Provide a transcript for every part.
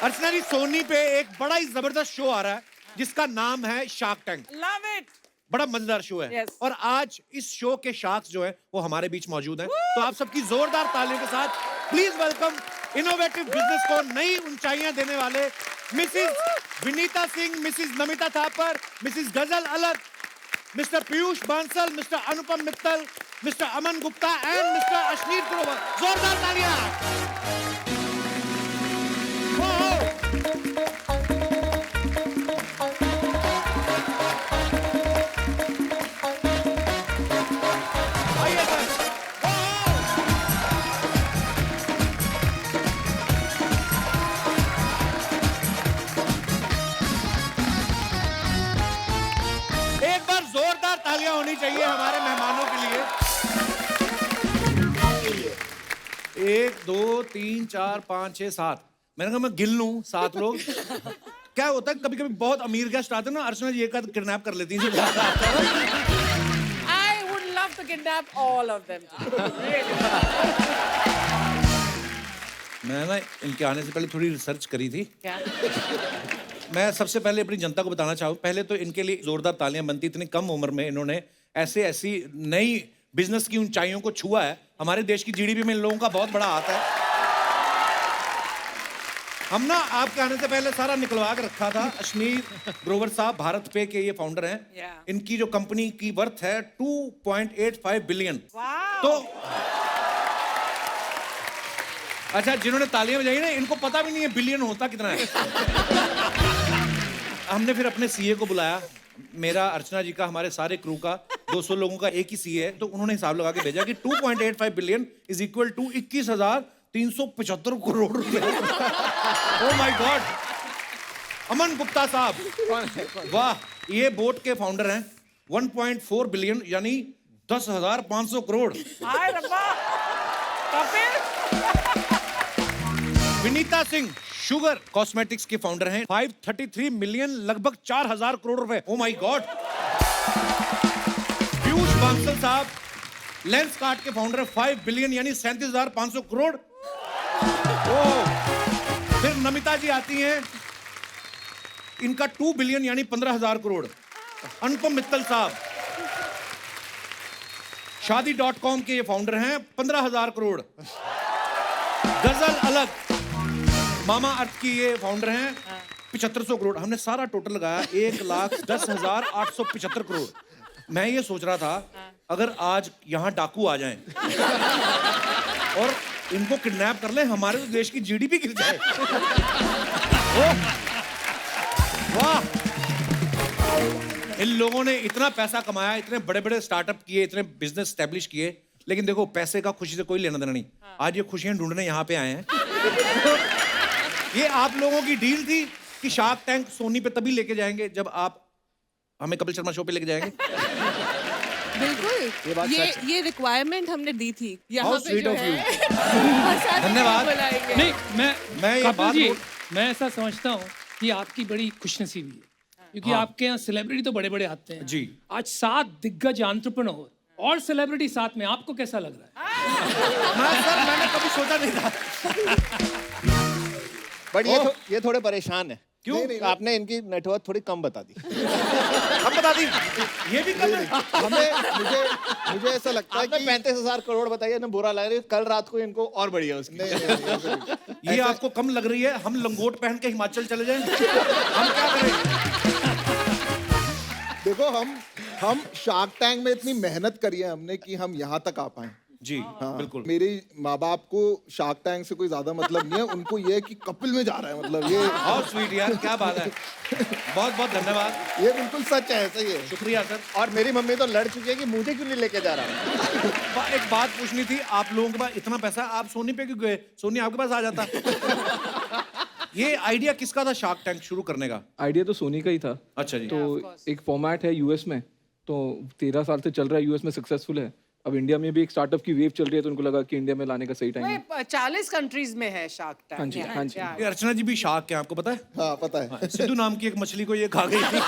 अर्चना जी, सोनी पे एक बड़ा ही जबरदस्त शो आ रहा है जिसका नाम है शार्क टैंक। Love it. बड़ा मजेदार शो है। Yes. और आज इस शो के शार्क्स जो है वो हमारे बीच मौजूद हैं। तो आप सबकी जोरदार तालियों के साथ प्लीज वेलकम इनोवेटिव बिजनेस को नई ऊंचाइयां देने वाले Mrs Vinita Singh, Mrs Namita Thapar, Mrs गजल अलग, mister Piyush Bansal, mister Anupam Mittal, mister Aman Gupta and mister Ashneer Grover. जोरदार तालियां। आइए सर। एक बार जोरदार तालियां होनी चाहिए हमारे मेहमानों के लिए। 1 2 3 4 5 6 7। मैंने कहा मैं गिन लूं 7 लोग। क्या होता है कभी कभी बहुत अमीर गेस्ट आते हैं ना, अर्चना जी एक किडनैप कर लेती हैं। I would love to kidnap all of them. मैं ना इनके आने से पहले थोड़ी रिसर्च करी थी। क्या? मैं सबसे पहले अपनी जनता को बताना चाहूँ, पहले तो इनके लिए जोरदार तालियां बनती। इतनी कम उम्र में इन्होंने ऐसी नई बिजनेस की ऊंचाइयों को छुआ है। हमारे देश की जीडीपी में इन लोगों का बहुत बड़ा हाथ है। हम ना आपके आने से पहले सारा निकलवा के रखा था। अश्नीर ग्रोवर साहब भारत पे के ये फाउंडर हैं। Yeah. इनकी जो कंपनी की वर्थ है 2.85 बिलियन। Wow. तो अच्छा, जिन्होंने तालियां बजाई ना इनको पता भी नहीं है बिलियन होता कितना है। हमने फिर अपने सीए को बुलाया। मेरा, अर्चना जी का, हमारे सारे क्रू का 200 लोगों का एक ही सीए है। तो उन्होंने हिसाब लगा के भेजा कि 2.85 billion is equal to 21,375 crore रुपए। Oh my god. Aman Gupta साहब, वाह, ये बोट के फाउंडर हैं। 1.4 बिलियन यानी 10,500 करोड़। हाय रब्बा। कपिल। विनीता सिंह शुगर कॉस्मेटिक्स के फाउंडर हैं। 533 मिलियन, लगभग 4,000 करोड़ रुपए। Oh my God. Piyush Bansal साहब लेंस कार्ट के फाउंडर हैं। 5 बिलियन यानी 37,500 करोड़। फिर नमिता जी आती हैं, इनका 2 बिलियन यानी 15,000 करोड़। अनुपम मित्तल साहब शादी.com के ये फाउंडर हैं। 15,000 करोड़। गजल अलग मामा अर्थ की ये फाउंडर हैं। 7500 करोड़। हमने सारा टोटल लगाया 1,10,875 करोड़। मैं ये सोच रहा था अगर आज यहाँ डाकू आ जाएं और इनको किडनैप कर लें, हमारे तो देश की जीडीपी गिर जाए। वाह, इन लोगों ने इतना पैसा कमाया, इतने बड़े बड़े स्टार्टअप किए, इतने बिजनेस स्टैब्लिश किए, लेकिन देखो पैसे का खुशी से कोई लेना देना नहीं। आज ये खुशियां ढूंढने यहाँ पे आए हैं। ये आप लोगों की डील थी कि शार्क टैंक सोनी पे तभी लेके जाएंगे जब आप हमें कपिल शर्मा शो पे लेके जाएंगे। बिल्कुल, ये रिक्वायरमेंट हमने दी थी। यहाँ How पे sweet जो of है you. धन्यवाद। धन्यवाद। नहीं, मैं ये कपिल बात जी, मैं ऐसा समझता हूँ कि आपकी बड़ी खुशनसीबी है, क्योंकि हाँ। आपके यहाँ सेलिब्रिटी तो बड़े बड़े आते हैं जी। आज 7 दिग्गज एंटरप्रेन्योर और सेलिब्रिटी साथ में, आपको कैसा लग रहा है? मैंने कभी सोचा नहीं था। बट ये थोड़े परेशान है। क्यों? आपने इनकी नेटवर्क थोड़ी कम बता दी। हम बता दी, ये भी कम है। मुझे ऐसा लगता है कि 35,000 करोड़ बताइए ना, बुरा लग रहा है। कल रात को इनको और बढ़िया उसकी। ये आपको कम लग रही है? हम लंगोट पहन के हिमाचल चले जाएं? हम क्या करें? देखो, हम शार्क टैंक में इतनी मेहनत करी है हमने कि हम यहाँ तक आ पाए। जी हाँ, बिल्कुल। मेरे माँ बाप को शार्क टैंक से कोई ज्यादा मतलब नहीं है। उनको ये है कि कपिल में जा रहा है, मतलब ये बहुत स्वीट यार, क्या बात है। बहुत बहुत धन्यवाद। ये बिल्कुल सच है, ऐसा ही है। शुक्रिया सर। और मेरी मम्मी तो लड़ चुकी है कि मुझे क्यों नहीं लेके जा रहा। एक बात पूछनी थी, आप लोगों के पास इतना पैसा, आप सोनी पे क्यों गए? सोनी आपके पास आ जाता। ये आइडिया किसका था शार्क टैंक शुरू करने का? आइडिया तो सोनी का ही था। अच्छा जी। तो एक फॉर्मेट है यूएस में, तो 13 साल से चल रहा है, यूएस में सक्सेसफुल है। अब इंडिया में भी एक स्टार्टअप की वेव चल रही है, तो उनको लगा कि इंडिया में लाने का सही टाइम है। 40 कंट्रीज में है शार्क टैंक। हाँ जी, हाँ जी। ये अर्चना जी भी शार्क है, आपको पता है? हाँ, पता है। सिद्धू नाम की एक मछली को ये खा गई थी।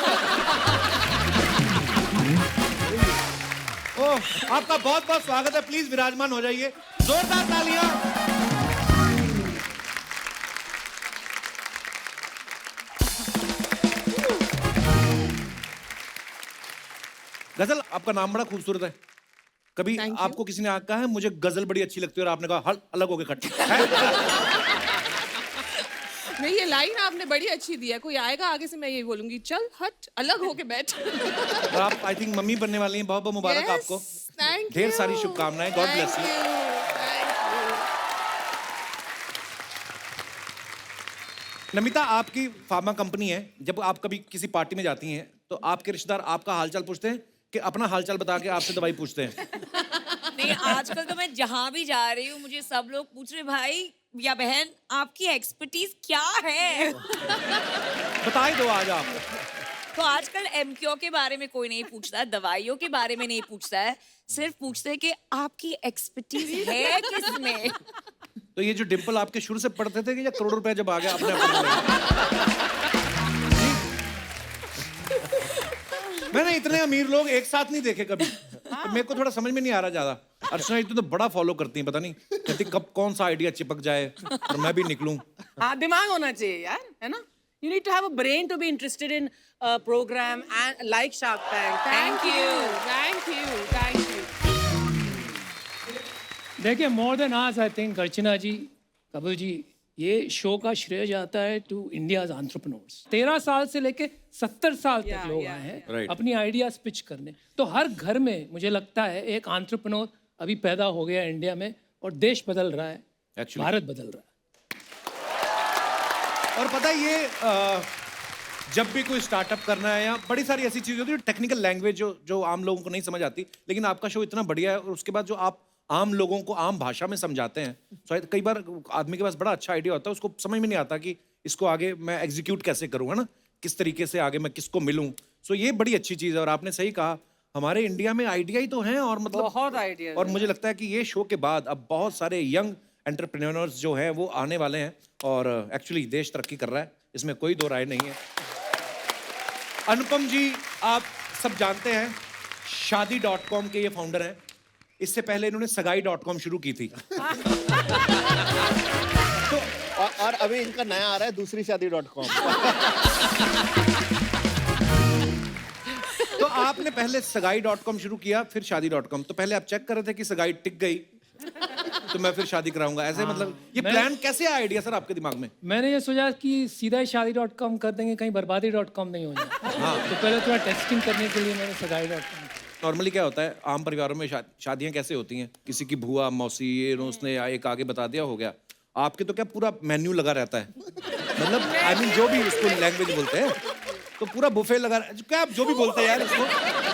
ओह, आपका बहुत बहुत स्वागत है। प्लीज विराजमान हो जाइए। जोरदार तालियां। गजल, आपका नाम बड़ा खूबसूरत है। कभी Thank you. आपको किसी ने कहा है मुझे गजल बड़ी अच्छी लगती है और आपने कहा हल अलग हो गए खट है? नहीं, ये लाइन आपने बड़ी अच्छी दी है। कोई आएगा आगे से मैं यही बोलूंगी, चल हट, अलग होके बैठ। और आप आई थिंक मम्मी बनने वाली हैं, बहुत बहुत मुबारक आपको। थैंक ढेर सारी शुभकामनाएं, गॉड ब्लेस यू। नमिता, आपकी फार्मा कंपनी है, जब आप कभी किसी पार्टी में जाती हैं तो आपके रिश्तेदार आपका हालचाल पूछते हैं कि अपना हालचाल बता के आपसे दवाई पूछते हैं? नहीं, आजकल तो मैं जहाँ भी जा रही हूँ मुझे सब लोग पूछ रहे भाई या बहन आपकी एक्सपर्टीज क्या है। बता ही दो आज आप। तो आजकल एमक्यू के बारे में कोई नहीं पूछता है, दवाइयों के बारे में नहीं पूछता है, सिर्फ पूछते हैं कि आपकी एक्सपर्टीज है किसमें। तो ये जो डिंपल आपके शुरू से पढ़ते थे कि या करोड़ों रुपए जब आ गया अपने आप? मैंने इतने अमीर लोग एक साथ नहीं देखे कभी, तो मेरे को थोड़ा समझ में नहीं आ रहा ज्यादा। अर्चना जी तो बड़ा फॉलो करती हैं, पता नहीं कहती कब कौन सा आइडिया चिपक जाए और मैं भी निकलूं। हाँ, दिमाग होना चाहिए यार, है ना? You need to have a brain to be interested in a program and like Shark Tank. Thank you. देखिए, मोर देन आज आई थिंक अर्चना जी, कपिल जी, ये शो का श्रेय जाता है टू इंडियाज एंटरप्रेन्योर्स। 13 साल से लेके 70 साल तक लोग आए हैं Right. अपनी आइडियाज पिच करने। तो हर घर में मुझे लगता है एक एंटरप्रेन्योर अभी पैदा हो गया इंडिया में, और देश बदल रहा है, Actually. भारत बदल रहा है। और पता है ये जब भी कोई स्टार्टअप करना है या बड़ी सारी ऐसी चीजें होती है, टेक्निकल लैंग्वेज जो आम लोगों को नहीं समझ आती, लेकिन आपका शो इतना बढ़िया है और उसके बाद जो आप आम लोगों को आम भाषा में समझाते हैं, शायद कई बार आदमी के पास बड़ा अच्छा आइडिया होता है, उसको समझ में नहीं आता कि इसको आगे मैं एग्जीक्यूट कैसे करूँ, है ना, किस तरीके से आगे मैं किसको मिलूं। सो ये बड़ी अच्छी चीज़ है और आपने सही कहा, हमारे इंडिया में आइडिया ही तो हैं और मतलब बहुत ideas और मुझे लगता है कि ये शो के बाद अब बहुत सारे यंग एंटरप्रेन्योर्स जो हैं वो आने वाले हैं और एक्चुअली देश तरक्की कर रहा है, इसमें कोई दो राय नहीं है। अनुपम जी, आप सब जानते हैं शादी.com के ये फाउंडर हैं। इससे पहले इन्होंने सगाई.com शुरू की थी। और अभी इनका नया आ रहा है दूसरी शादी.com। तो आपने पहले सगाई.com शुरू किया, फिर शादी.com। तो पहले आप चेक कर रहे थे कि सगाई टिक गई तो मैं फिर शादी कराऊंगा, ऐसे मतलब ये प्लान कैसे आया आइडिया सर आपके दिमाग में? मैंने ये सोचा कि सीधा ही शादी.com कर देंगे, कहीं बर्बादी.com नहीं हो जाए। हाँ, तो पहले थोड़ा टेस्टिंग करने के लिए मैंने सगाई.com। नॉर्मली क्या होता है आम परिवारों में शादियां कैसे होती हैं, किसी की बुआ मौसी ये उसने एक आगे बता दिया हो गया। आपके तो क्या पूरा मेन्यू लगा रहता है, मतलब आई मीन जो भी उसको लैंग्वेज बोलते हैं तो पूरा बुफे लगा, क्या आप जो भी बोलते हैं यार इसको,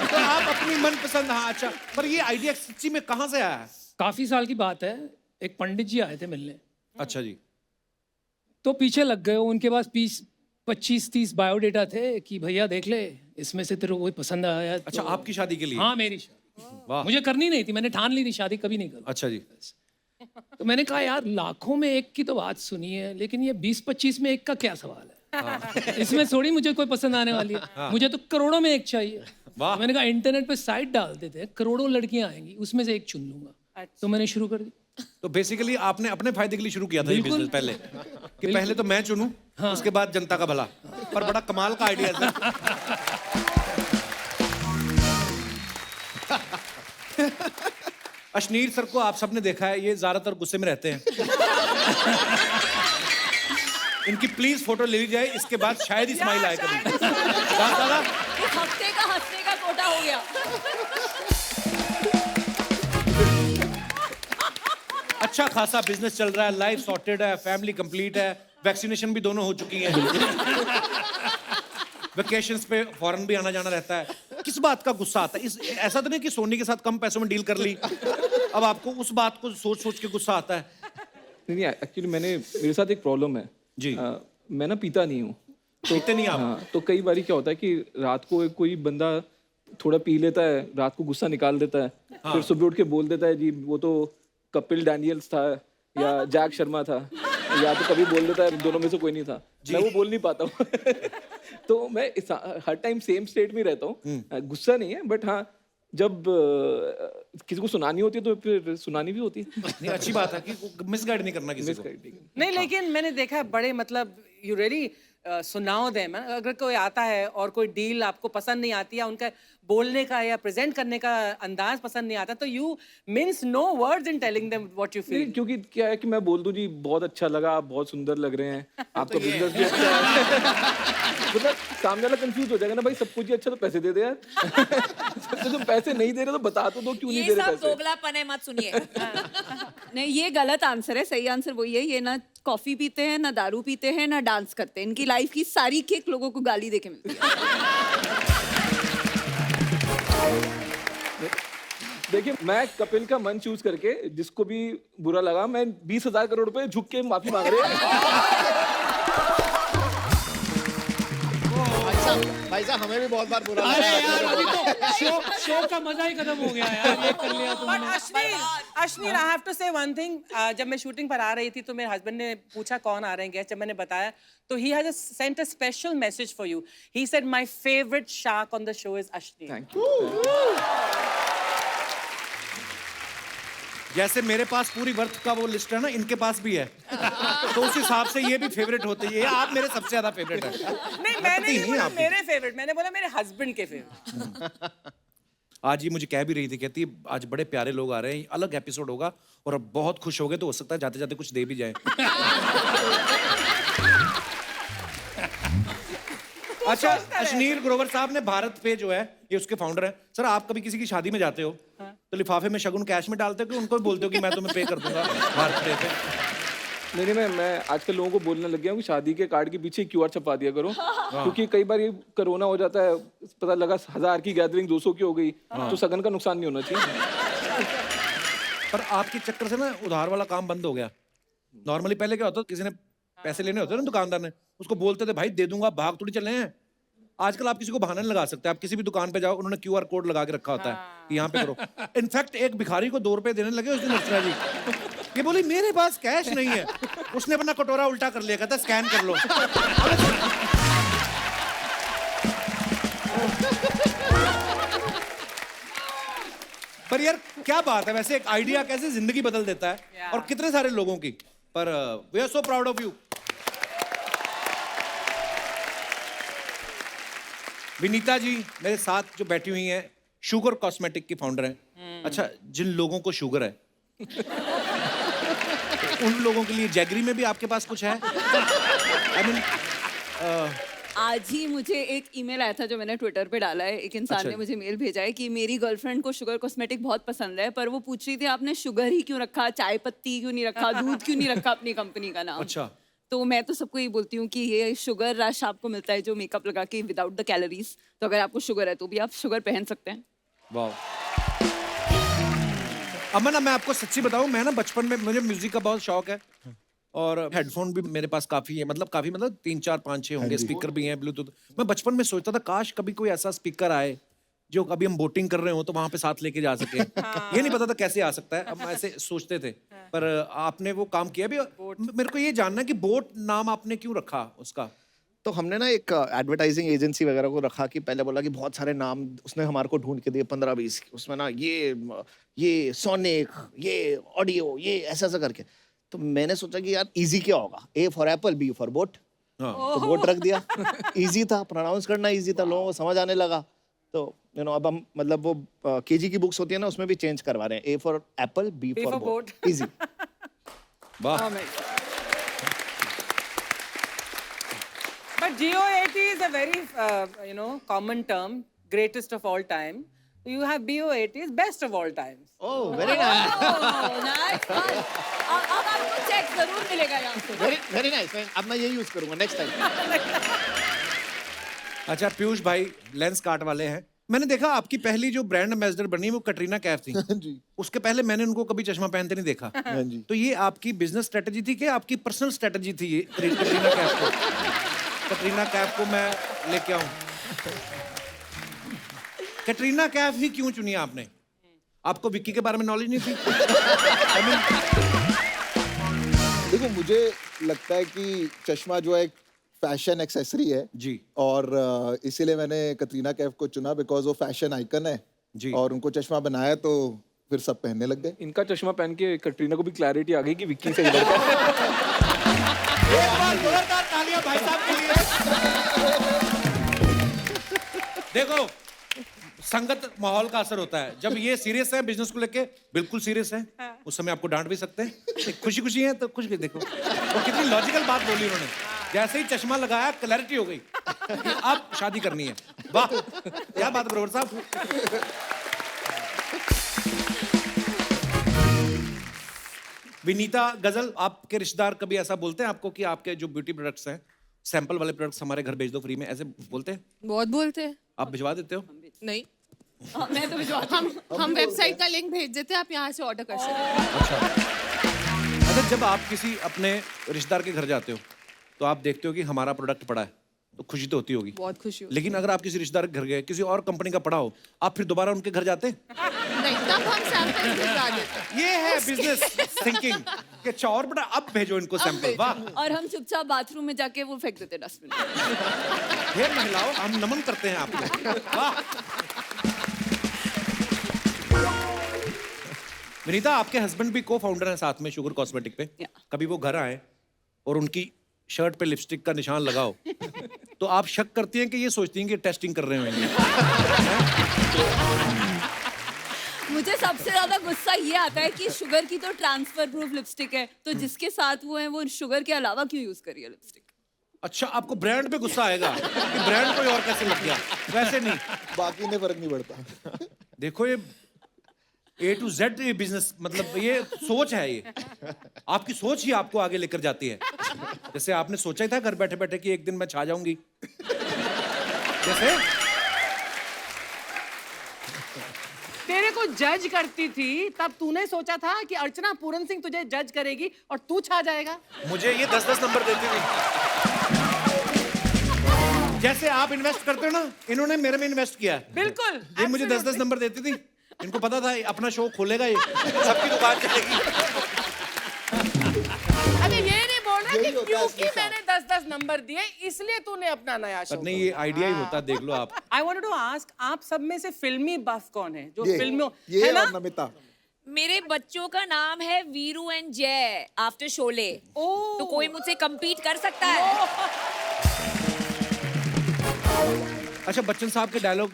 तो आप अपनी मनपसंद। हाँ अच्छा, पर ये आइडिया सच्ची में कहाँ से आया है? काफी साल की बात है, एक पंडित जी आए थे मिलने, अच्छा जी। तो पीछे लग गए। उनके पास 25-30 बायोडेटा थे कि भैया देख ले, इसमें से तेरे को कोई पसंद आया तो... अच्छा, आपकी शादी के लिए? हाँ, मेरी शादी। वाह। मुझे करनी नहीं थी, मैंने ठान ली थी शादी कभी नहीं करूँ। अच्छा जी। तो मैंने कहा यार लाखों में एक की तो बात सुनी है, लेकिन ये 20-25 में एक का क्या सवाल है? इसमें थोड़ी मुझे कोई पसंद आने वाली है, मुझे तो करोड़ों में एक चाहिए। वाह। तो मैंने कहा इंटरनेट पे साइट डाल देते हैं, करोड़ों लड़कियां आएंगी, उसमें से एक चुन लूंगा। तो मैंने शुरू कर दी। तो बेसिकली आपने अपने फायदे के लिए शुरू किया था ये बिजनेस पहले, कि पहले तो मैं चुनूं, हाँ। उसके बाद जनता का भला। पर बड़ा कमाल का आइडिया है सर। अशनीर सर को आप सबने देखा है, ये ज्यादातर गुस्से में रहते हैं। इनकी प्लीज फोटो ले ली जाए, इसके बाद शायद ही स्माइल आए कभी। हफ्ते का हंसने का कोटा हो गया। अच्छा खासा बिजनेस चल रहा है, लाइफ सॉर्टेड है, फैमिली कंप्लीट है, वैक्सीनेशन भी दोनों हो चुकी हैं। वेकेशंस पे फॉरेन भी आना जाना रहता है। किस बात का गुस्सा आता है? ऐसा तो नहीं कि सोनी के साथ कम पैसों में डील कर ली, अब आपको उस बात को सोच सोच के गुस्सा आता है? नहीं, एक्चुअली मेरे साथ एक प्रॉब्लम है जी। मैं ना पीता नहीं हूँ, तो पीते नहीं आप? हाँ, तो कई बार क्या होता है कि रात को कोई बंदा थोड़ा पी लेता है, रात को गुस्सा निकाल देता है, हाँ। फिर सुबह उठ के बोल देता है जी वो तो कपिल डैनियल्स था या जैक शर्मा था, या तो कभी बोल देता है दोनों में से कोई नहीं था। मैं वो बोल नहीं पाता हूँ। तो मैं हर टाइम सेम स्टेट में रहता हूँ। गुस्सा नहीं है, बट हाँ जब किसी को सुनानी होती है तो फिर सुनानी भी होती है। नहीं, अच्छी बात है कि मिसगाइड नहीं करना किसी को। नहीं, लेकिन मैंने देखा है बड़े मतलब यू रियली सुनाओ देम। अगर कोई आता है और कोई डील आपको पसंद नहीं आती है, उनका बोलने का या प्रेजेंट करने का अंदाज पसंद नहीं आता, तो you means no words in telling them what you नहीं, फील. क्योंकि क्या है कि मैं बोल दूं जी बहुत अच्छा लगा, आप बहुत सुंदर लग रहे हैं, आपका बिजनेस भी अच्छा है. मतलब सामने वाला कंफ्यूज हो जाएगा ना, भाई सब कुछ ही अच्छा तो पैसे दे दे यार. तो तुम पैसे नहीं दे रहे तो बता तो दो क्यों नहीं ये दे रहे सब पैसे. दोगलापन है, मत सुनिए. नहीं, ये गलत आंसर है. सही आंसर वही है, ये ना कॉफी पीते हैं, ना दारू पीते हैं, ना डांस करते हैं. इनकी लाइफ की सारी किक लोगों को गाली देके मिलती है. देखिए, मैं कपिल का मन चूज करके जिसको भी बुरा लगा, मैं 20,000 करोड़ रुपए झुक के माफी मांग रहे हैं. भाई साहब हमें भी बहुत बार बुरा अरे लगा. यार अभी तो शो का मजा ही खत्म हो गया यार, ये कर लिया But तुमने. Ashneer, I have to say one thing. जब मैं शूटिंग पर आ रही थी तो मेरे हस्बैंड ने पूछा कौन आ रहे हैं गेस्ट. जब मैंने बताया तो he has sent a special message for you. He said my favorite shark on the show is Ashneer. Thank you. जैसे मेरे पास पूरी वर्थ का वो लिस्ट है ना, इनके पास भी है. तो उस हिसाब से ये भी फेवरेट होते हैं. ये आप मेरे सबसे ज्यादा फेवरेट है. नहीं, मैंने नहीं बोला मेरे फेवरेट, मैंने बोला मेरे हस्बैंड के फेवरेट. आज ये मुझे कह भी रही थी, कहती आज बड़े प्यारे लोग आ रहे हैं, अलग एपिसोड होगा और अब बहुत खुश हो गए, तो हो सकता है जाते जाते कुछ दे भी जाए. अच्छा, अशनीर ग्रोवर साहब ने भारत पे जो है, ये उसके फाउंडर हैं. सर, आप कभी किसी की शादी में जाते हो तो लिफाफे में शगुन कैश में डालते हो कि उनको भी बोलते हो कि मैं तुम्हें पे कर दूंगा भारत पे? नहीं, मैं आजकल लोगों को बोलने लग गया हूँ कि शादी के कार्ड के पीछे QR छपा दिया करो. क्योंकि कई बार ये कोरोना हो जाता है, पता लगा 1000 की गैदरिंग 200 की हो गई, तो सगन का नुकसान नहीं होना चाहिए. पर आपके चक्कर से ना उधार वाला काम बंद हो गया. नॉर्मली पहले क्या होता, किसी ने पैसे लेने होते ना दुकानदार ने, उसको बोलते थे भाई दे दूंगा, भाग थोड़ी चले हैं. आजकल आप किसी को बहाना नहीं लगा सकते. आप किसी भी दुकान पे जाओ, उन्होंने QR कोड लगा के रखा होता है कि यहाँ पे करो. इनफैक्ट एक भिखारी को 2 रुपए देने लगे उस दिन अर्चना जी. ये बोली मेरे पास कैश नहीं है. उसने अपना कटोरा उल्टा कर लिया, कहता स्कैन कर लो. पर यार क्या बात है, वैसे एक आइडिया कैसे जिंदगी बदल देता है, और कितने सारे लोगों की. पर we are so proud of you. Vinita ji मेरे साथ जो बैठी हुई हैं, शुगर कॉस्मेटिक की फाउंडर हैं. अच्छा, जिन लोगों को शुगर है तो उन लोगों के लिए जैगरी में भी आपके पास कुछ है? I mean, आज ही मुझे एक ईमेल आया था जो मैंने ट्विटर पे डाला है. एक इंसान ने मुझे मेल भेजा है कि मेरी गर्लफ्रेंड को शुगर कॉस्मेटिक बहुत पसंद है, पर वो पूछ रही थी आपने शुगर ही क्यों रखा, चाय पत्ती क्यों नहीं रखा, दूध क्यों नहीं रखा अपनी कंपनी का नाम. अच्छा. तो मैं तो सबको ये बोलती हूँ कि ये शुगर रश आपको मिलता है जो मेकअप लगा के विदाउट द कैलोरीज. तो अगर आपको शुगर है तो भी आप शुगर पहन सकते हैं. वाह. अमन, मैं आपको सच्ची बताऊं, मैं ना बचपन में मुझे म्यूजिक का बहुत शौक है, और हेडफोन भी मेरे पास काफी है. मतलब 3, 4, 5, 6 होंगे. स्पीकर भी हैं, ब्लूटूथ. मैं बचपन में सोचता था काश कभी कोई ऐसा स्पीकर आए जो कभी हम बोटिंग कर रहे हो तो वहां पे साथ लेके जा सके. ये नहीं पता था कैसे आ सकता है, अब ऐसे सोचते थे. पर आपने वो काम किया भी. मेरे को ये जानना है कि बोट नाम आपने क्यों रखा उसका? तो हमने ना एक एडवर्टाइजिंग एजेंसी वगैरह को रखा कि पहले बोला कि बहुत सारे नाम उसने हमारे को ढूंढ के दिए 15-20. उसमें ना ये सोनिक, ये ऑडियो, ये ऐसा ऐसा करके. तो मैंने सोचा कि यार इजी क्या होगा, A for Apple, B for boat. तो बोट रख दिया. इजी था, प्रोनाउंस करना इजी था, लोगों को समझ आने लगा. तो अब हम मतलब वो KG की बुक्स होती है ना, उसमें भी चेंज करवा रहे हैं. A for Apple, B for boat. Easy. वाह. But GOAT is a very, common term, greatest of all time. You have BOAT is best of all times. Oh, very nice. Nice. अब आपको check जरूर मिलेगा यहाँ से. Very nice. अब मैं ये यूज करूंगा नेक्स्ट टाइम. अच्छा, पीयूष भाई लेंस कार्ट वाले हैं. मैंने देखा आपकी पहली जो ब्रांड एम्बेसडर बनी वो कटरीना कैफ थी. जी. उसके पहले मैंने उनको कभी चश्मा पहनते नहीं देखा. हाँ जी. तो ये आपकी बिजनेस स्ट्रेटजी थी कि आपकी पर्सनल स्ट्रेटजी थी ये कटरीना कैफ को? कटरीना कैफ को मैं लेके आऊं. कटरीना कैफ ही क्यों चुनी आपने? आपको विक्की के बारे में नॉलेज नहीं थी? देखो, मुझे लगता है कि चश्मा जो है एक फैशन एक्सेसरी है जी. और इसीलिए मैंने कटरीना कैफ को चुना बिकॉज वो फैशन आइकन है जी. और उनको चश्मा बनाया तो फिर सब पहनने लग गए. इनका चश्मा पहन के कटरीना को भी क्लैरिटी आ गई कि विक्की से लड़का है. एक बार जोरदार तालियां भाई साहब के लिए. देखो, संगत माहौल का असर होता है। जब ये सीरियस है बिजनेस को लेके, बिल्कुल सीरियस है, उस समय आपको डांट भी सकते हैं। खुशी खुशी है तो खुश भी। देखो तो कितनी लॉजिकल बात बोली उन्होंने। जैसे ही चश्मा लगाया क्लैरिटी हो गई, अब शादी करनी है। वाह क्या बात है ब्रोवर साहब। विनीता गजल, आपके रिश्तेदार कभी ऐसा बोलते हैं आपको कि आपके जो ब्यूटी प्रोडक्ट्स हैं, सैंपल वाले प्रोडक्ट्स हमारे घर भेज दो फ्री में, ऐसे बोलते हैं? बहुत बोलते हैं। आप भिजवा देते हो? नहीं, हाँ, मैं तो भिजवाती हूँ। हम वेबसाइट का लिंक भेज देते हैं, आप यहाँ से ऑर्डर कर सकते हैं। अच्छा, जब आप किसी अपने रिश्तेदार के घर जाते हो तो आप देखते हो कि हमारा प्रोडक्ट पड़ा है, तो खुशी तो होती होगी। बहुत खुशी होती लेकिन अगर आप किसी रिश्तेदार के घर गए, किसी और कंपनी का पड़ा हो, आप फिर दोबारा उनके घर जाते? नहीं, तब हम सैंपल भिजवा देते हैं। ये है बिजनेस थिंकिंग कि अच्छा और बड़ा, अब भेजो इनको सैंपल। वाह। और हम चुपचाप बाथरूम में जाके वो फेंक देते डस्टबिन। ये महिलाओं, हम नमन करते हैं आपको। वाह। विनीता, आपके हस्बैंड भी को फाउंडर हैं साथ में शुगर कॉस्मेटिक पे। कभी वो घर आए और उनकी शर्ट पे लिपस्टिक का निशान लगाओ तो आप शक करती हैं कि ये सोचती हैं कि टेस्टिंग कर रहे होंगे? मुझे सबसे ज्यादा गुस्सा ये आता है कि शुगर की तो ट्रांसफर प्रूफ लिपस्टिक है, तो जिसके साथ वो है वो शुगर के अलावा क्यों यूज करिए लिपस्टिक? अच्छा, आपको ब्रांड पे गुस्सा आएगा कि ब्रांड कोई और कैसे लग गया? वैसे नहीं, बाकी ने फर्क नहीं पड़ता। देखो ये A to Z ये बिजनेस, मतलब ये सोच है, ये आपकी सोच ही आपको आगे लेकर जाती है। जैसे आपने सोचा ही था घर बैठे बैठे कि एक दिन मैं छा जाऊंगी, जैसे तेरे को जज करती थी तब तूने सोचा था कि अर्चना पूरन सिंह तुझे जज करेगी और तू छा जाएगा। मुझे ये 10-10 नंबर देती थी। जैसे आप इन्वेस्ट करते हो ना, इन्होंने मेरे में इन्वेस्ट किया है। बिल्कुल, ये मुझे 10-10 नंबर देती थी। इनको पता था अपना शो खोलेगा, ये सबकी दुकान चलेगी। अरे ये नहीं बोल रहा कि यही होता है क्योंकि असली साथ। मैंने 10-10 नंबर दिए इसलिए तूने अपना नया शो। पर नहीं, ये आइडिया ही होता, देख लो आप। आई वांटेड टू आस्क, आप सब में से फिल्मी बफ कौन है जो ये फिल्मों ये है ना? और नमिता। मेरे बच्चों का नाम है वीरू एंड जय आफ्टर शोले। ओह। तो कोई मुझसे compete कर सकता है? अच्छा, बच्चन साहब के डायलॉग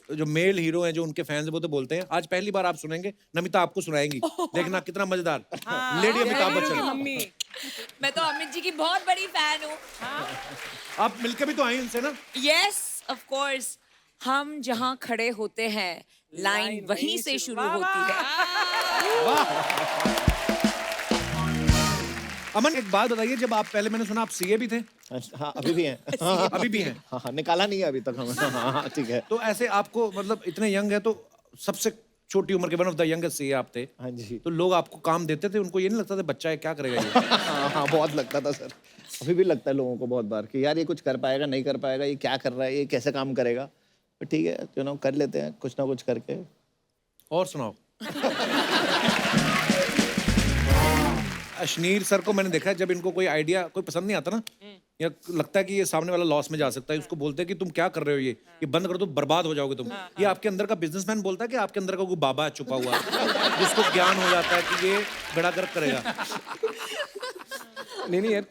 जो मेल हीरो हैं, जो उनके फैंस हैं, वो तो बोलते हैं। आज पहली बार आप सुनेंगे, नमिता आपको सुनाएंगी, देखना कितना मजेदार। लेडी अमिताभ वीरू की बच्चन। मम्मी। मैं तो अमित जी की बहुत बड़ी फैन हूँ। आप मिलकर भी तो आई उनसे ना? यस ऑफ कोर्स, हम जहाँ खड़े होते हैं लाइन वहीं से शुरू होती है। अमन, एक बात बताइए, जब आप पहले, मैंने सुना आप सीए भी थे? हाँ, अभी भी हैं। अभी भी हैं? हाँ हाँ, निकाला नहीं है अभी तक हमें। हाँ हाँ, ठीक है। तो ऐसे आपको, मतलब इतने यंग है तो सबसे छोटी उम्र के one of the youngest CA आप थे। हाँ जी। तो लोग आपको काम देते थे, उनको ये नहीं लगता था बच्चा है क्या करेगा ये? हाँ हाँ, बहुत लगता था सर। अभी भी लगता है लोगों को बहुत बार कि यार ये कुछ कर पाएगा, नहीं कर पाएगा, ये क्या कर रहा है, ये कैसे काम करेगा। पर ठीक है, कर लेते हैं कुछ ना कुछ करके। और सुनाओ। अशनीर सर को मैंने देखा है, जब इनको कोई आइडिया कोई पसंद नहीं आता ना, या लगता है कि ये सामने वाला लॉस में जा सकता है, उसको बोलते हैं कि तुम क्या कर रहे हो, ये बंद कर दो, बर्बाद हो जाओगे तुम। ये आपके अंदर का बिजनेसमैन बोलता है कि आपके अंदर का कोई बाबा है छुपा हुआ, जिसको ज्ञान हो जाता है कि ये बड़ा गर्क करेगा? नहीं यार,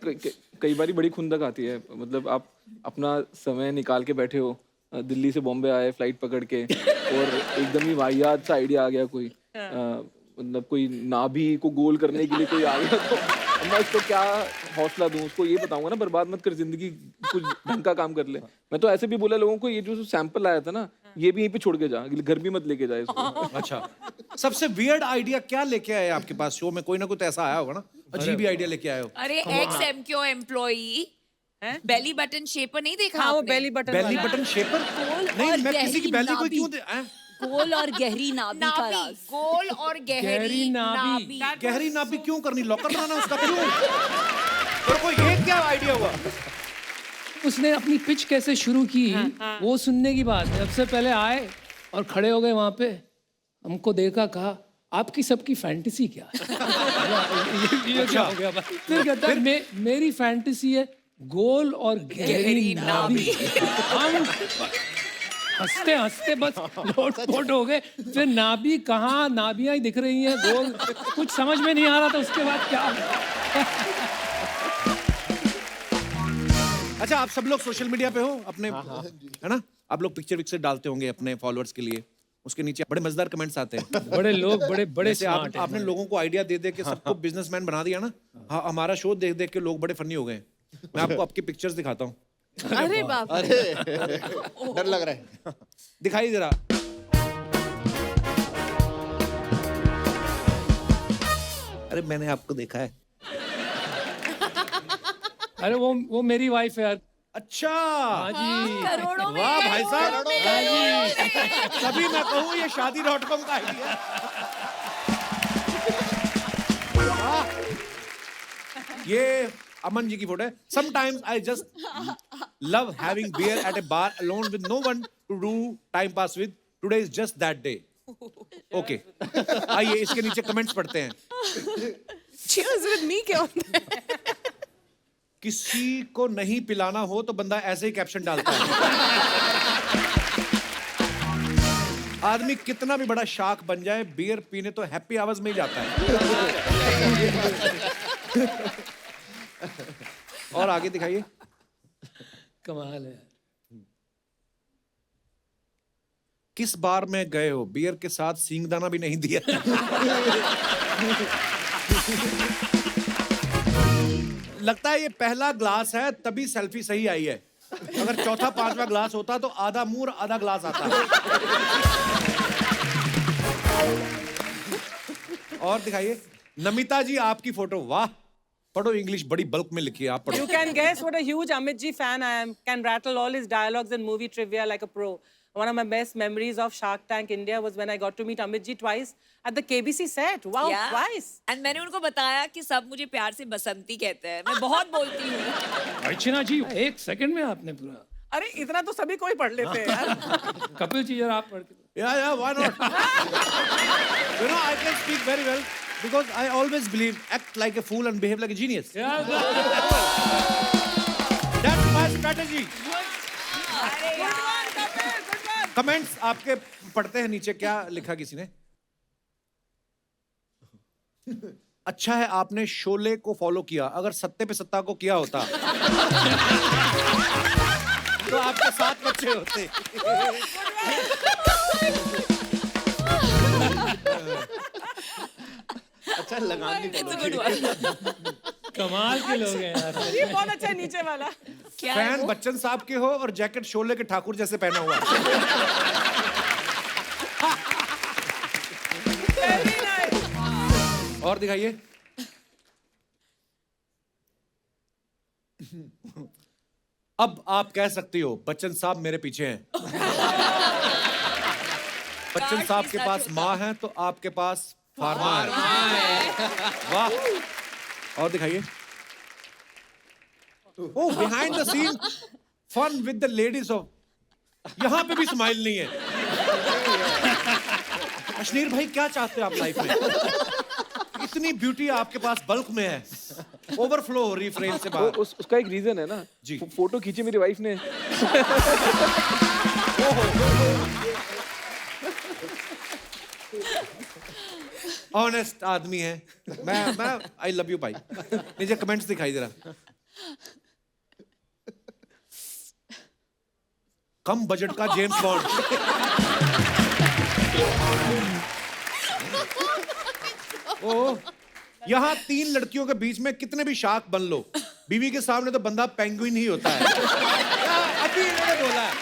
कई बार बड़ी खुंदक आती है। मतलब आप अपना समय निकाल के बैठे हो, दिल्ली से बॉम्बे आए फ्लाइट पकड़ के, और एकदम ही वाहियात सा आइडिया आ गया कोई, मतलब कोई नाभि को गोल करने के लिए कोई आ गया, तो मैं उसको क्या हौसला दूं? उसको ये बताऊंगा ना, बर्बाद मत कर जिंदगी, कुछ ढंग का काम कर ले। मैं तो ऐसे भी बोला लोगों को, ये जो सैंपल आया था ना, ये भी यहीं पे छोड़ के जा, घर भी मत लेके जाए इसको। अच्छा, सबसे वियर्ड आइडिया क्या लेके आए आपके पास शो में? कोई ना कोई तो ऐसा आया होगा ना, अजीब ही आइडिया लेके आए हो। अरे x MQ employee belly button shaper नहीं देखा हाँ, वो आपने? बेली बटन बेली वाला। Button shaper? गोल नहीं, और मैं किसी की गहरी बेली को नाभि। क्यों हैं? गोल और गहरी नाभि का नाभि, राज। गोल और गहरी नाभि। गहरी नाभि क्यों करनी? लॉकर बनाना उसका क्यों? और कोई ये क्या आइडिया हुआ? उसने अपनी पिच कैसे शुरू की, वो सुनने की बात है। सबसे पहले आए और खड़े हो गए वहां पे, हमको देखा, कहा आपकी सबकी फैंटेसी क्या है? ये क्या हो गया? फिर कहता है मेरी फैंटेसी है गोल और गहरी नाभि। हम हंसते हंसते बस लोट हो गए। फिर नाभि कहाँ, नाभियां ही दिख रही हैं, गोल कुछ समझ में नहीं आ रहा था। उसके बाद क्या? अच्छा, आप सब लोग सोशल मीडिया पे हो अपने, है ना? आप लोग पिक्चर विक्चर डालते होंगे अपने फॉलोअर्स के लिए, उसके नीचे बड़े मजेदार कमेंट्स आते हैं। बड़े लोग बड़े बड़े जैसे स्मार्ट हैं आपने लोगों को आइडिया दे दे के सबको बिजनेसमैन बना दिया ना। हाँ, हमारा शो देख देख के लोग बड़े फनी हो गए। मैं आपको आपकी पिक्चर्स दिखाता हूँ, अरे बाप रे। डर लग रहा है। दिखाइए जरा। अरे मैंने आपको देखा है। अरे वो मेरी वाइफ है यार। अच्छा, हाँ जी। करोड़ों में वाह भाई साहब, हाँ जी। तभी मैं कहूँ ये शादी.com का आइडिया। ये अमन जी की फोटो है। Sometimes I just love having beer at a bar alone with no one to do time pass with. Today is just that day. Okay. आइए इसके नीचे कमेंट्स पढ़ते हैं। Cheers with me क्या होता है? किसी को नहीं पिलाना हो तो बंदा ऐसे ही कैप्शन डालता है। आदमी कितना भी बड़ा शार्क बन जाए, बियर पीने तो हैप्पी आवर्स में ही जाता है। और आगे दिखाइए। कमाल है। किस बार में गए हो, बियर के साथ सींगदाना भी नहीं दिया। लगता है ये पहला ग्लास है तभी सेल्फी सही आई है। अगर चौथा पांचवा ग्लास होता तो आधा मुंह और आधा ग्लास आता। और दिखाइए नमिता जी आपकी फोटो। वाह, पढ़ो इंग्लिश बड़ी बल्क में लिखी है, आप पढ़ो। You can guess what a huge Amit Ji fan I am. Can rattle all his dialogues and movie trivia like a pro. One of my best memories of Shark Tank India was when I got to meet Amit Ji twice at the KBC set. Wow, twice. And मैंने उनको बताया कि सब मुझे प्यार से बसंती कहते हैं। मैं बहुत बोलती हूँ। अर्चना जी 1 सेकंड में आपने पूरा। अरे इतना तो सभी कोई पढ़ लेते हैं यार। कपिल जी जरा आप पढ़ के। Yeah, why not? You know, I can speak very well because I always believe act like a fool and behave like a genius. That's my strategy. Comments आपके पढ़ते हैं नीचे। क्या लिखा किसी ने? अच्छा है आपने शोले को फॉलो किया, अगर सत्ते पे सत्ता को किया होता तो आपके 7 बच्चे होते। अच्छा लगान नहीं पड़ा। कमाल के लोग हैं यार। ये बहुत अच्छा है नीचे वाला। फैन बच्चन साहब के हो और जैकेट शोले के ठाकुर जैसे पहना हुआ है। Very nice. और दिखाइए। अब आप कह सकती हो बच्चन साहब मेरे पीछे हैं। बच्चन साहब के पास माँ है तो आपके पास फार्मा है। वाह। और दिखाइए। Oh, behind the scene fun with the ladies of. यहां पे भी स्माइल नहीं है। अशनीर भाई क्या चाहते हो आप लाइफ में? इतनी ब्यूटी आपके पास बल्क में है, ओवरफ्लो हो रही फ्रेम से बाहर। उसका एक रीजन है ना जी। फोटो खींची मेरी वाइफ ने। ऑनेस्ट आदमी है। मैं आई लव यू भाई। नीचे कमेंट्स दिखाई जरा। कम बजट का जेम्स बॉन्ड। ओ, यहाँ 3 लड़कियों के बीच में कितने भी शार्क बन लो, बीवी के सामने तो बंदा पेंगुइन ही होता है। अभी इन्होंने बोला है।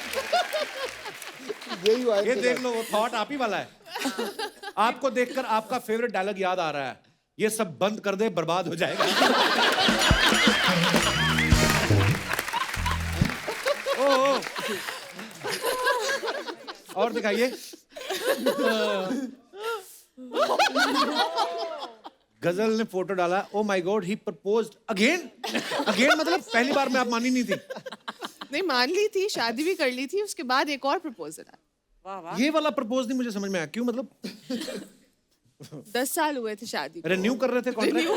यही हुआ है ये इसके देख साथ। लो, वो थॉट आप ही वाला है। आपको देखकर आपका फेवरेट डायलॉग याद आ रहा है, ये सब बंद कर दे बर्बाद हो जाएगा। ओ, और दिखाइए। गजल ने फोटो डाला। Oh my God, he proposed again. Again मतलब पहली बार में आप मानी नहीं थी। नहीं मान ली थी, शादी भी कर ली थी, उसके बाद एक और प्रपोजल आया। वाह वाह। ये वाला प्रपोज नहीं मुझे समझ में आया, क्यों? मतलब 10 साल हुए थे शादी को। रिन्यू कर रहे थे कॉन्ट्रैक्ट।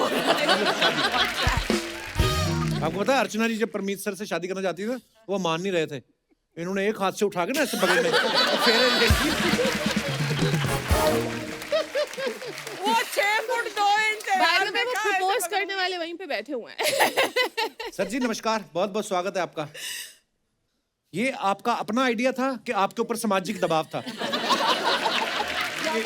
आपको पता है अर्चना जी जब परमीत सर से शादी करना चाहती थी वो मान नहीं रहे थे। इन्होंने एक हाथ से उठा के ना ऐसे बगल में फेरे ले ली। वो 6 फुट 2 इंच है बाद यार, में देखा है प्रपोज ऐसे करने वाले वहीं पे बैठे हुए हैं। सर जी नमस्कार, बहुत बहुत स्वागत है आपका। ये आपका अपना आइडिया था कि आपके ऊपर सामाजिक दबाव था?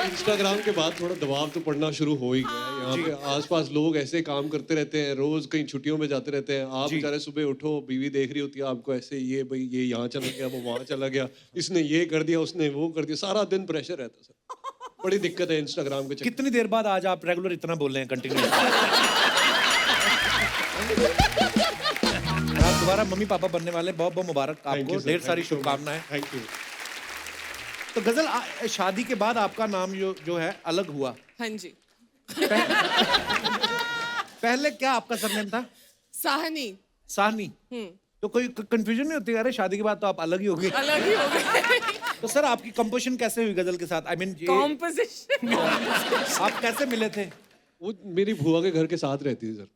इंस्टाग्राम के बाद थोड़ा दबाव तो पड़ना शुरू हो ही गया है। यहाँ पे आसपास लोग ऐसे काम करते रहते हैं, रोज कहीं छुट्टियों में जाते रहते हैं। आप बेचारे सुबह उठो, बीवी देख रही होती है आपको ऐसे, ये भाई ये यहाँ चला गया, वो वहाँ चला गया, इसने ये कर दिया, उसने वो कर दिया, सारा दिन प्रेशर रहता है सर। बड़ी दिक्कत है इंस्टाग्राम के चक्कर। कितनी देर बाद आज आप रेगुलर इतना बोल रहे हैं कंटिन्यू? आप दोबारा मम्मी पापा बनने वाले, बहुत बहुत मुबारक आपको, ढेर सारी शुभकामनाएं। Thank you. तो गजल, शादी के बाद आपका नाम जो है अलग हुआ। हाँ जी। पहले क्या आपका सरनेम था? साहनी। साहनी। तो कोई कंफ्यूजन नहीं होती? अरे शादी के बाद तो आप अलग ही हो गए। अलग ही हो गए। तो सर आपकी कंपोजिशन कैसे हुई गजल के साथ? I mean composition. आप कैसे मिले थे? वो मेरी बुआ के घर के साथ रहती थी सर,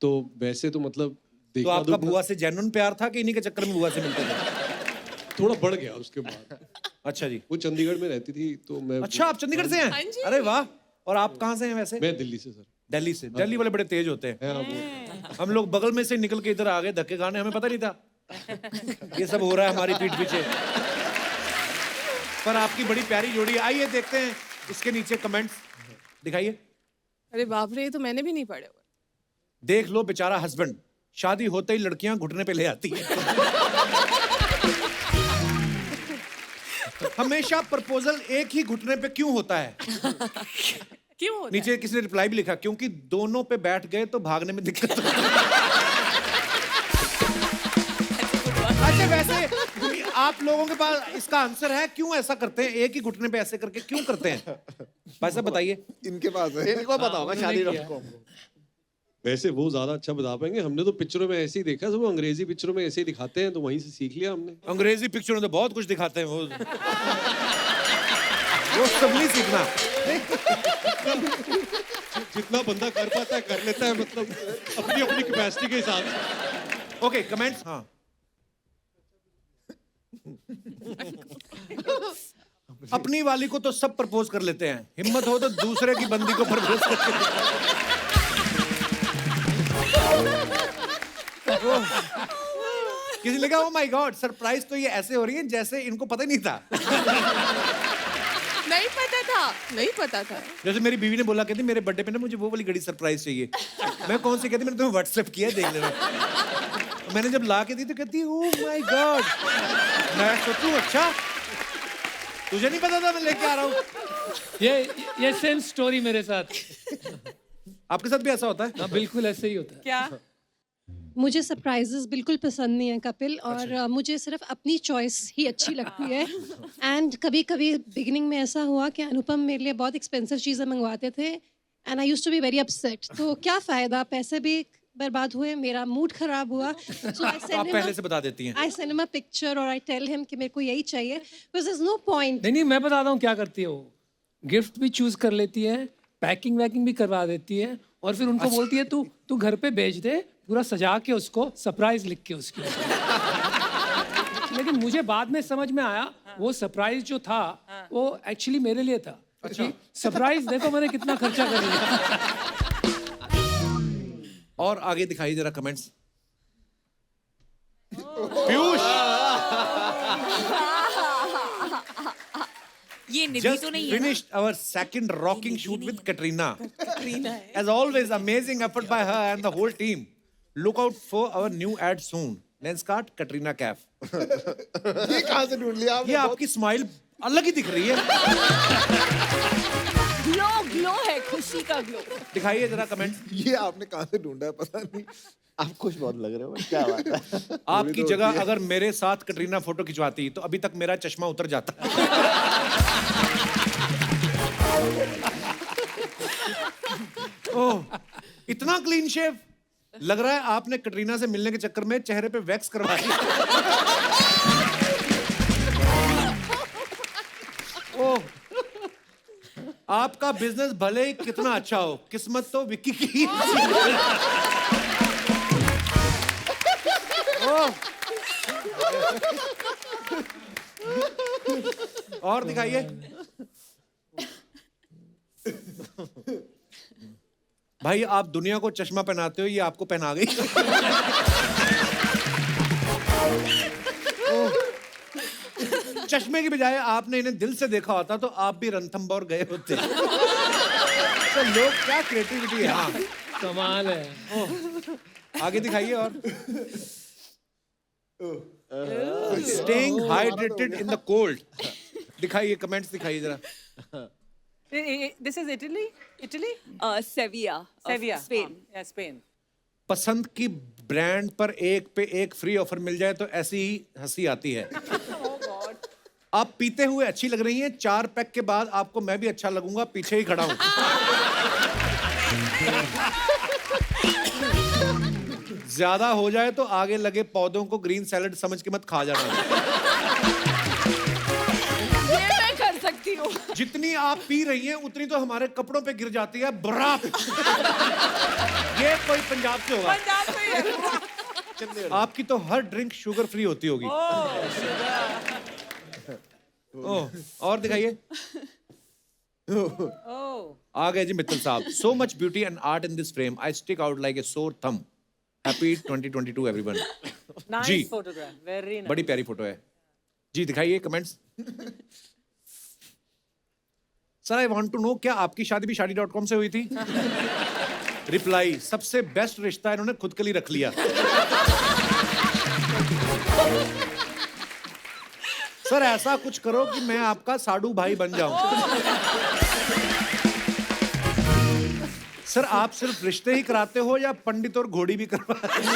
तो वैसे तो मतलब तो देखा आपका तो बुआ से जेन्युइन प्यार था कि इन्हीं के चक्कर में बुआ से मिलते थे? थोड़ा बढ़ गया उसके बाद। अच्छा जी। वो चंडीगढ़ में रहती थी तो मैं। अच्छा, आप चंडीगढ़ से हाँ हैं? जी। अरे वाह। और आप कहाँ से हैं वैसे? मैं दिल्ली से सर। दिल्ली से। दिल्ली वाले बड़े तेज होते हैं। हम लोग बगल में से निकल के इधर आ गए धक्के खाने, हमें पता नहीं था ये सब हो रहा है हमारी पीठ पीछे। पर आपकी बड़ी प्यारी जोड़ी है। आइए देखते हैं इसके नीचे कमेंट्स, दिखाइए। अरे बाप रे, ये तो मैंने भी नहीं पढ़े हुए। देख लो बेचारा हस्बैंड, शादी होते ही लड़कियां घुटने पे ले आती है। हमेशा प्रपोजल एक ही घुटने पे क्यों होता है? क्यों होता है? नीचे किसी ने रिप्लाई भी लिखा, क्योंकि दोनों पे बैठ गए तो भागने में दिक्कत होती है। अच्छा, वैसे आप लोगों के पास इसका आंसर है, क्यों ऐसा करते हैं? एक ही घुटने पे ऐसे करके क्यों करते हैं? भाई साहब बताइए। इनके पास है। इनको पता होगा शादी को। वैसे वो ज्यादा अच्छा बता पाएंगे, हमने तो पिक्चरों में ऐसे ही देखा, सब अंग्रेजी पिक्चरों में ऐसे ही दिखाते हैं तो वहीं से सीख लिया हमने। अंग्रेजी पिक्चर में तो बहुत कुछ दिखाते हैं, वो सब नहीं सीखना। जितना बंदा कर पाता है कर लेता है, मतलब अपनी अपनी कैपेसिटी के हिसाब से। Okay, comments. हाँ, अपनी वाली को तो सब प्रपोज कर लेते हैं, हिम्मत हो तो दूसरे की बंदी को प्रपोज करते हैं। किसी ने कहा, ओ माय गॉड, सरप्राइज तो ये ऐसे हो रही है जैसे इनको पता ही नहीं था। नहीं पता था, नहीं पता था। जैसे मेरी बीवी ने बोला, कहती मेरे बर्थडे पे ना मुझे वो वाली घड़ी सरप्राइज चाहिए। मैं कौन सी? कहती मैंने तुम्हें व्हाट्सएप किया, देख लेना। मैंने जब ला के दी तो कहती ओ माय गॉड। मैं सोचूं अच्छा तुझे नहीं पता था मैं लेके आ रहा हूँ। ये सेम स्टोरी मेरे साथ। आपके साथ भी ऐसा होता है? हाँ, बिल्कुल ऐसे ही होता है। क्या? मुझे सरप्राइजेस बिल्कुल पसंद नहीं है कपिल, और मुझे सिर्फ अपनी चॉइस ही अच्छी लगती है। एंड कभी कभी बिगिनिंग में ऐसा हुआ कि अनुपम मेरे लिए बहुत एक्सपेंसिव चीज़ें मंगवाते थे, and I used to be very upset. तो क्या फ़ायदा, पैसे भी बर्बाद हुए, मेरा मूड खराब हुआ। So I तो send आप him पहले से बता देती हैं। I send him a picture और I tell him कि मेरे को यही चाहिए, because there's no point. नहीं, मैं बताता हूँ क्या करती है वो। गिफ्ट भी चूज कर लेती है, पैकिंग वैकिंग भी करवा देती है, और फिर उनको बोलती है तू घर पे भेज दे, पूरा सजा के उसको, सरप्राइज लिख के उसकी। लेकिन मुझे बाद में समझ में आया वो सरप्राइज जो था वो एक्चुअली मेरे लिए था। अच्छा, सरप्राइज देखो मैंने कितना खर्चा कर लिया। और आगे दिखाइए जरा कमेंट्स। पीयूष, ये निधि just तो नहीं है ना? finished our second rocking shoot with Katrina. As always, amazing effort by her and the whole team. Look out for our new ad soon. Lenskart Katrina Cafe. ये कहाँ से ढूंढ लिया आपने? ये आपकी स्माइल अलग ही दिख रही है। ग्लो ग्लो है, खुशी का ग्लो। दिखाइए जरा कमेंट्स। ये आपने कहाँ से ढूंढा है पता नहीं। आप खुश बहुत लग रहे हो, क्या बात है। आपकी जगह अगर मेरे साथ कटरीना फोटो खिंचवाती तो अभी तक मेरा चश्मा उतर जाता। ओह, इतना क्लीन शेव लग रहा है आपने कटरीना से मिलने के चक्कर में चेहरे पे वैक्स करवाई। ओह, आपका बिजनेस भले ही कितना अच्छा हो, किस्मत तो विक्की की। ओह, और दिखाइए। भाई आप दुनिया को चश्मा पहनाते हो, ये आपको पहना गई। ओह, चूमे की बजाय आपने इन्हें दिल से देखा होता तो आप भी रणथंबोर गए होते। तो लोग क्या क्रिएटिविटी है। हाँ कमाल है। आगे दिखाइए और staying hydrated in the cold. दिखाइए कमेंट्स दिखाइए जरा। This is Italy? Italy? Sevilla. Sevilla. Spain. Yeah, Spain. पसंद की ब्रांड पर एक पे एक फ्री ऑफर मिल जाए तो ऐसी ही हंसी आती है। आप पीते हुए अच्छी लग रही हैं, 4 पैक के बाद आपको मैं भी अच्छा लगूंगा, पीछे ही खड़ा हूं। ज्यादा हो जाए तो आगे लगे पौधों को ग्रीन सैलेड समझ के मत खा जाना। ये मैं कर सकती हूँ। जितनी आप पी रही हैं उतनी तो हमारे कपड़ों पे गिर जाती है बर्फ। ये कोई पंजाब से होगा। पंजाब से ही है। आपकी तो हर ड्रिंक शुगर फ्री होती होगी। ओह, और दिखाइए। आ गए जी मित्तल साहब। So much beauty and art in this frame, I stick out like a sore thumb. Happy 2022 everyone. Nice जी। photograph. Very nice. बड़ी प्यारी फोटो है जी। दिखाइए comments. Sir I want to know, क्या आपकी शादी भी शादी.com से हुई थी? रिप्लाई, सबसे बेस्ट रिश्ता इन्होंने खुद के लिए रख लिया। सर ऐसा कुछ करो कि मैं आपका साडू भाई बन जाऊं। सर आप सिर्फ रिश्ते ही कराते हो या पंडित और घोड़ी भी करवाते हो?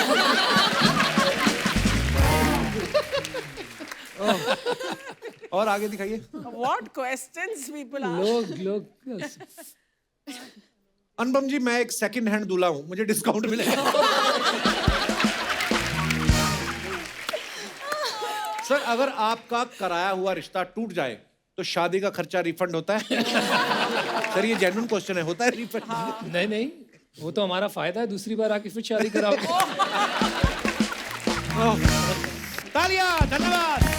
और आगे दिखाइए। What questions people ask? लोग अनुपम जी, मैं एक सेकंड हैंड दूल्हा हूं, मुझे डिस्काउंट मिलेगा? सर अगर आपका कराया हुआ रिश्ता टूट जाए तो शादी का खर्चा रिफंड होता है? सर ये जेन्युइन क्वेश्चन है, होता है रिफंड? नहीं नहीं, वो तो हमारा फायदा है, दूसरी बार आके फिर शादी कराओगे। तालियां, धन्यवाद।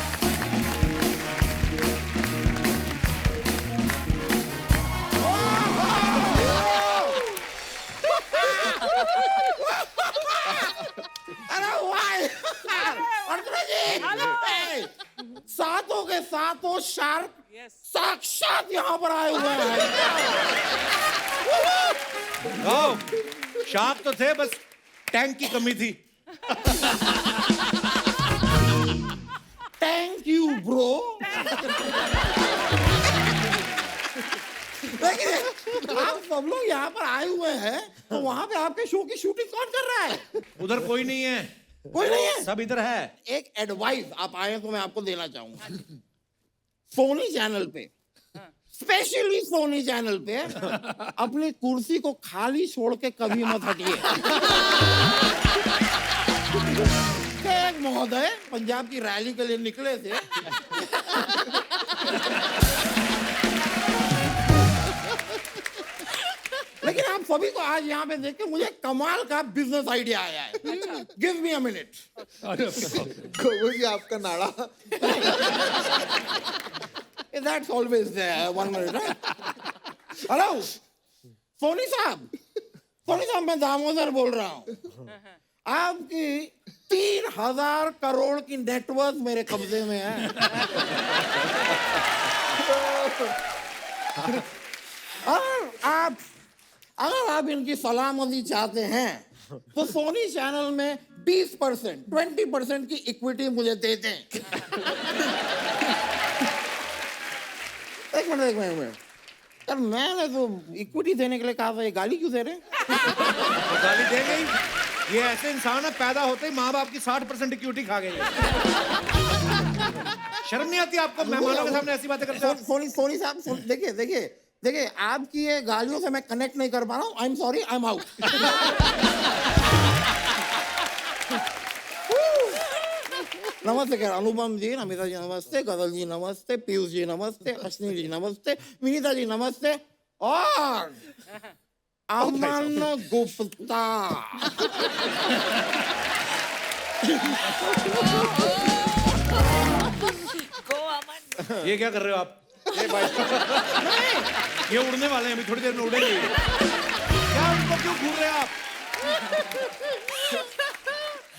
सातों के सातों शार्क Yes. साक्षात यहाँ पर आए हुए हैं। शार्क तो थे, बस टैंक की कमी थी। Thank you bro. देखिए आप सब लोग यहाँ पर आए हुए हैं, तो वहाँ पे आपके शो की शूटिंग कौन कर रहा है? उधर कोई नहीं है, कोई नहीं है। सब इधर है। एक एडवाइस आप आए तो मैं आपको देना चाहूंगा। सोनी चैनल पे, स्पेशली सोनी चैनल पे अपनी कुर्सी को खाली छोड़ के कभी मत हटिए। एक महोदय पंजाब की रैली के लिए निकले थे। लेकिन आप सभी को आज यहाँ पे देख के मुझे कमाल का बिजनेस आइडिया आया है। Give me a minute. आपका नाड़ा। That's always there. 1 minute. Hello Soni साहब, मैं दामोदर बोल रहा हूँ। आपकी 3000 करोड़ की नेटवर्थ मेरे कब्जे में है। अगर आप इनकी सलामती चाहते हैं तो सोनी चैनल में 20% की इक्विटी मुझे दे दें। एक मिनट यार, मैंने तो इक्विटी देने के लिए कहा था, ये गाली क्यों दे रहे हैं? तो गाली देंगे ही। ये ऐसे इंसान है, पैदा होते ही माँ बाप की 60% इक्विटी खा गए। शर्म नहीं आती आपको मेहमानों के सामने ऐसी बातें करते हो? सोनी साहब देखिए आपकी ये गालियों से मैं कनेक्ट नहीं कर पा रहा हूँ। I am sorry, I am out. नमस्ते कह अनुपम जी, नमिता जी नमस्ते, गदल जी नमस्ते, पीयूष जी नमस्ते, अश्विनी जी नमस्ते, विनीता जी नमस्ते और अमन गुप्ता। ये क्या कर रहे हो आप? ये उड़ने वाले हैं, अभी थोड़ी देर में उड़ेंगे। क्या उनको क्यों घूर रहे हो आप?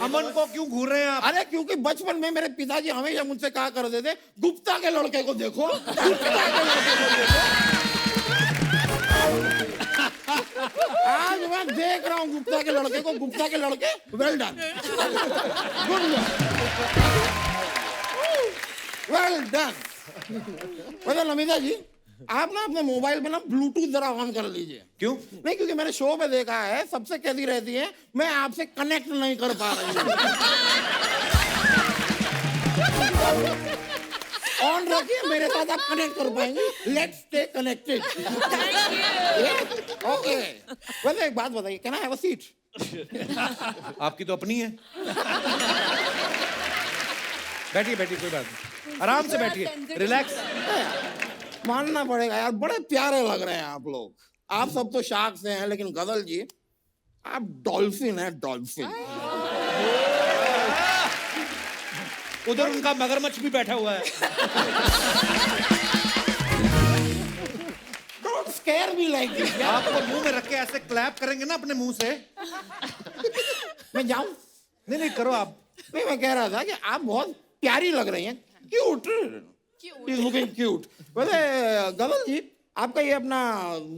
अमन को क्यों घूर रहे हैं आप? अरे क्योंकि बचपन में मेरे पिताजी हमेशा मुझसे कहा करते थे, गुप्ता के लड़के को देखो, गुप्ता के लड़के को देखो। आज मैं देख रहा हूँ गुप्ता के लड़के को, गुप्ता के लड़के, well done, good well done. मतलब नमिता जी, आप ना अपने मोबाइल में ना ब्लूटूथ जरा ऑन कर लीजिए। क्यों? नहीं, क्योंकि मैंने शो पे देखा है, सबसे कहती रहती है मैं आपसे कनेक्ट नहीं कर पा रही हूँ। ऑन रखिए, मेरे साथ आप कनेक्ट कर पाएंगे। Let's stay connected. ओके। वैसे एक बात बताइए, can I have a seat? आपकी तो अपनी है। बैठिए बैठिए, कोई बात नहीं, आराम से बैठिए, रिलैक्स। मानना पड़ेगा यार, बड़े प्यारे लग रहे हैं आप लोग। आप सब तो शार्क से हैं, लेकिन गजल जी आप डॉल्फिन हैं, डॉल्फिन। उधर उनका मगरमच्छ भी बैठा हुआ है। Don't scare me like this. आपको मुंह में रख के ऐसे क्लैप करेंगे ना अपने मुंह से। मैं जाऊं? नहीं नहीं, करो आप। नहीं, मैं कह रहा था कि आप बहुत प्यारी लग रही हैं, क्यूट, इज लुकिंग क्यूट। वैसे गजल जी, आपका ये अपना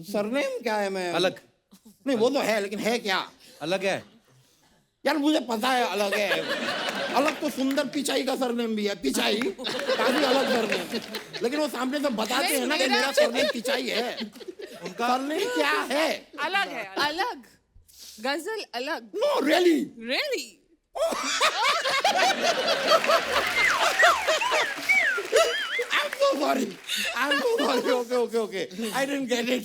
सरनेम क्या है? मैं अलग। नहीं, वो तो है, लेकिन है क्या? अलग है यार, मुझे पता है अलग है। अलग तो सुंदर पिचाई का सरनेम भी है, पिचाई काफी अलग सरनेम, लेकिन वो सामने से बताते हैं ना कि मेरा सरनेम पिचाई है। उनका सरनेम क्या है? अलग है, अलग। गजल अलग। No really, really. I'm so sorry. Okay. I didn't get it.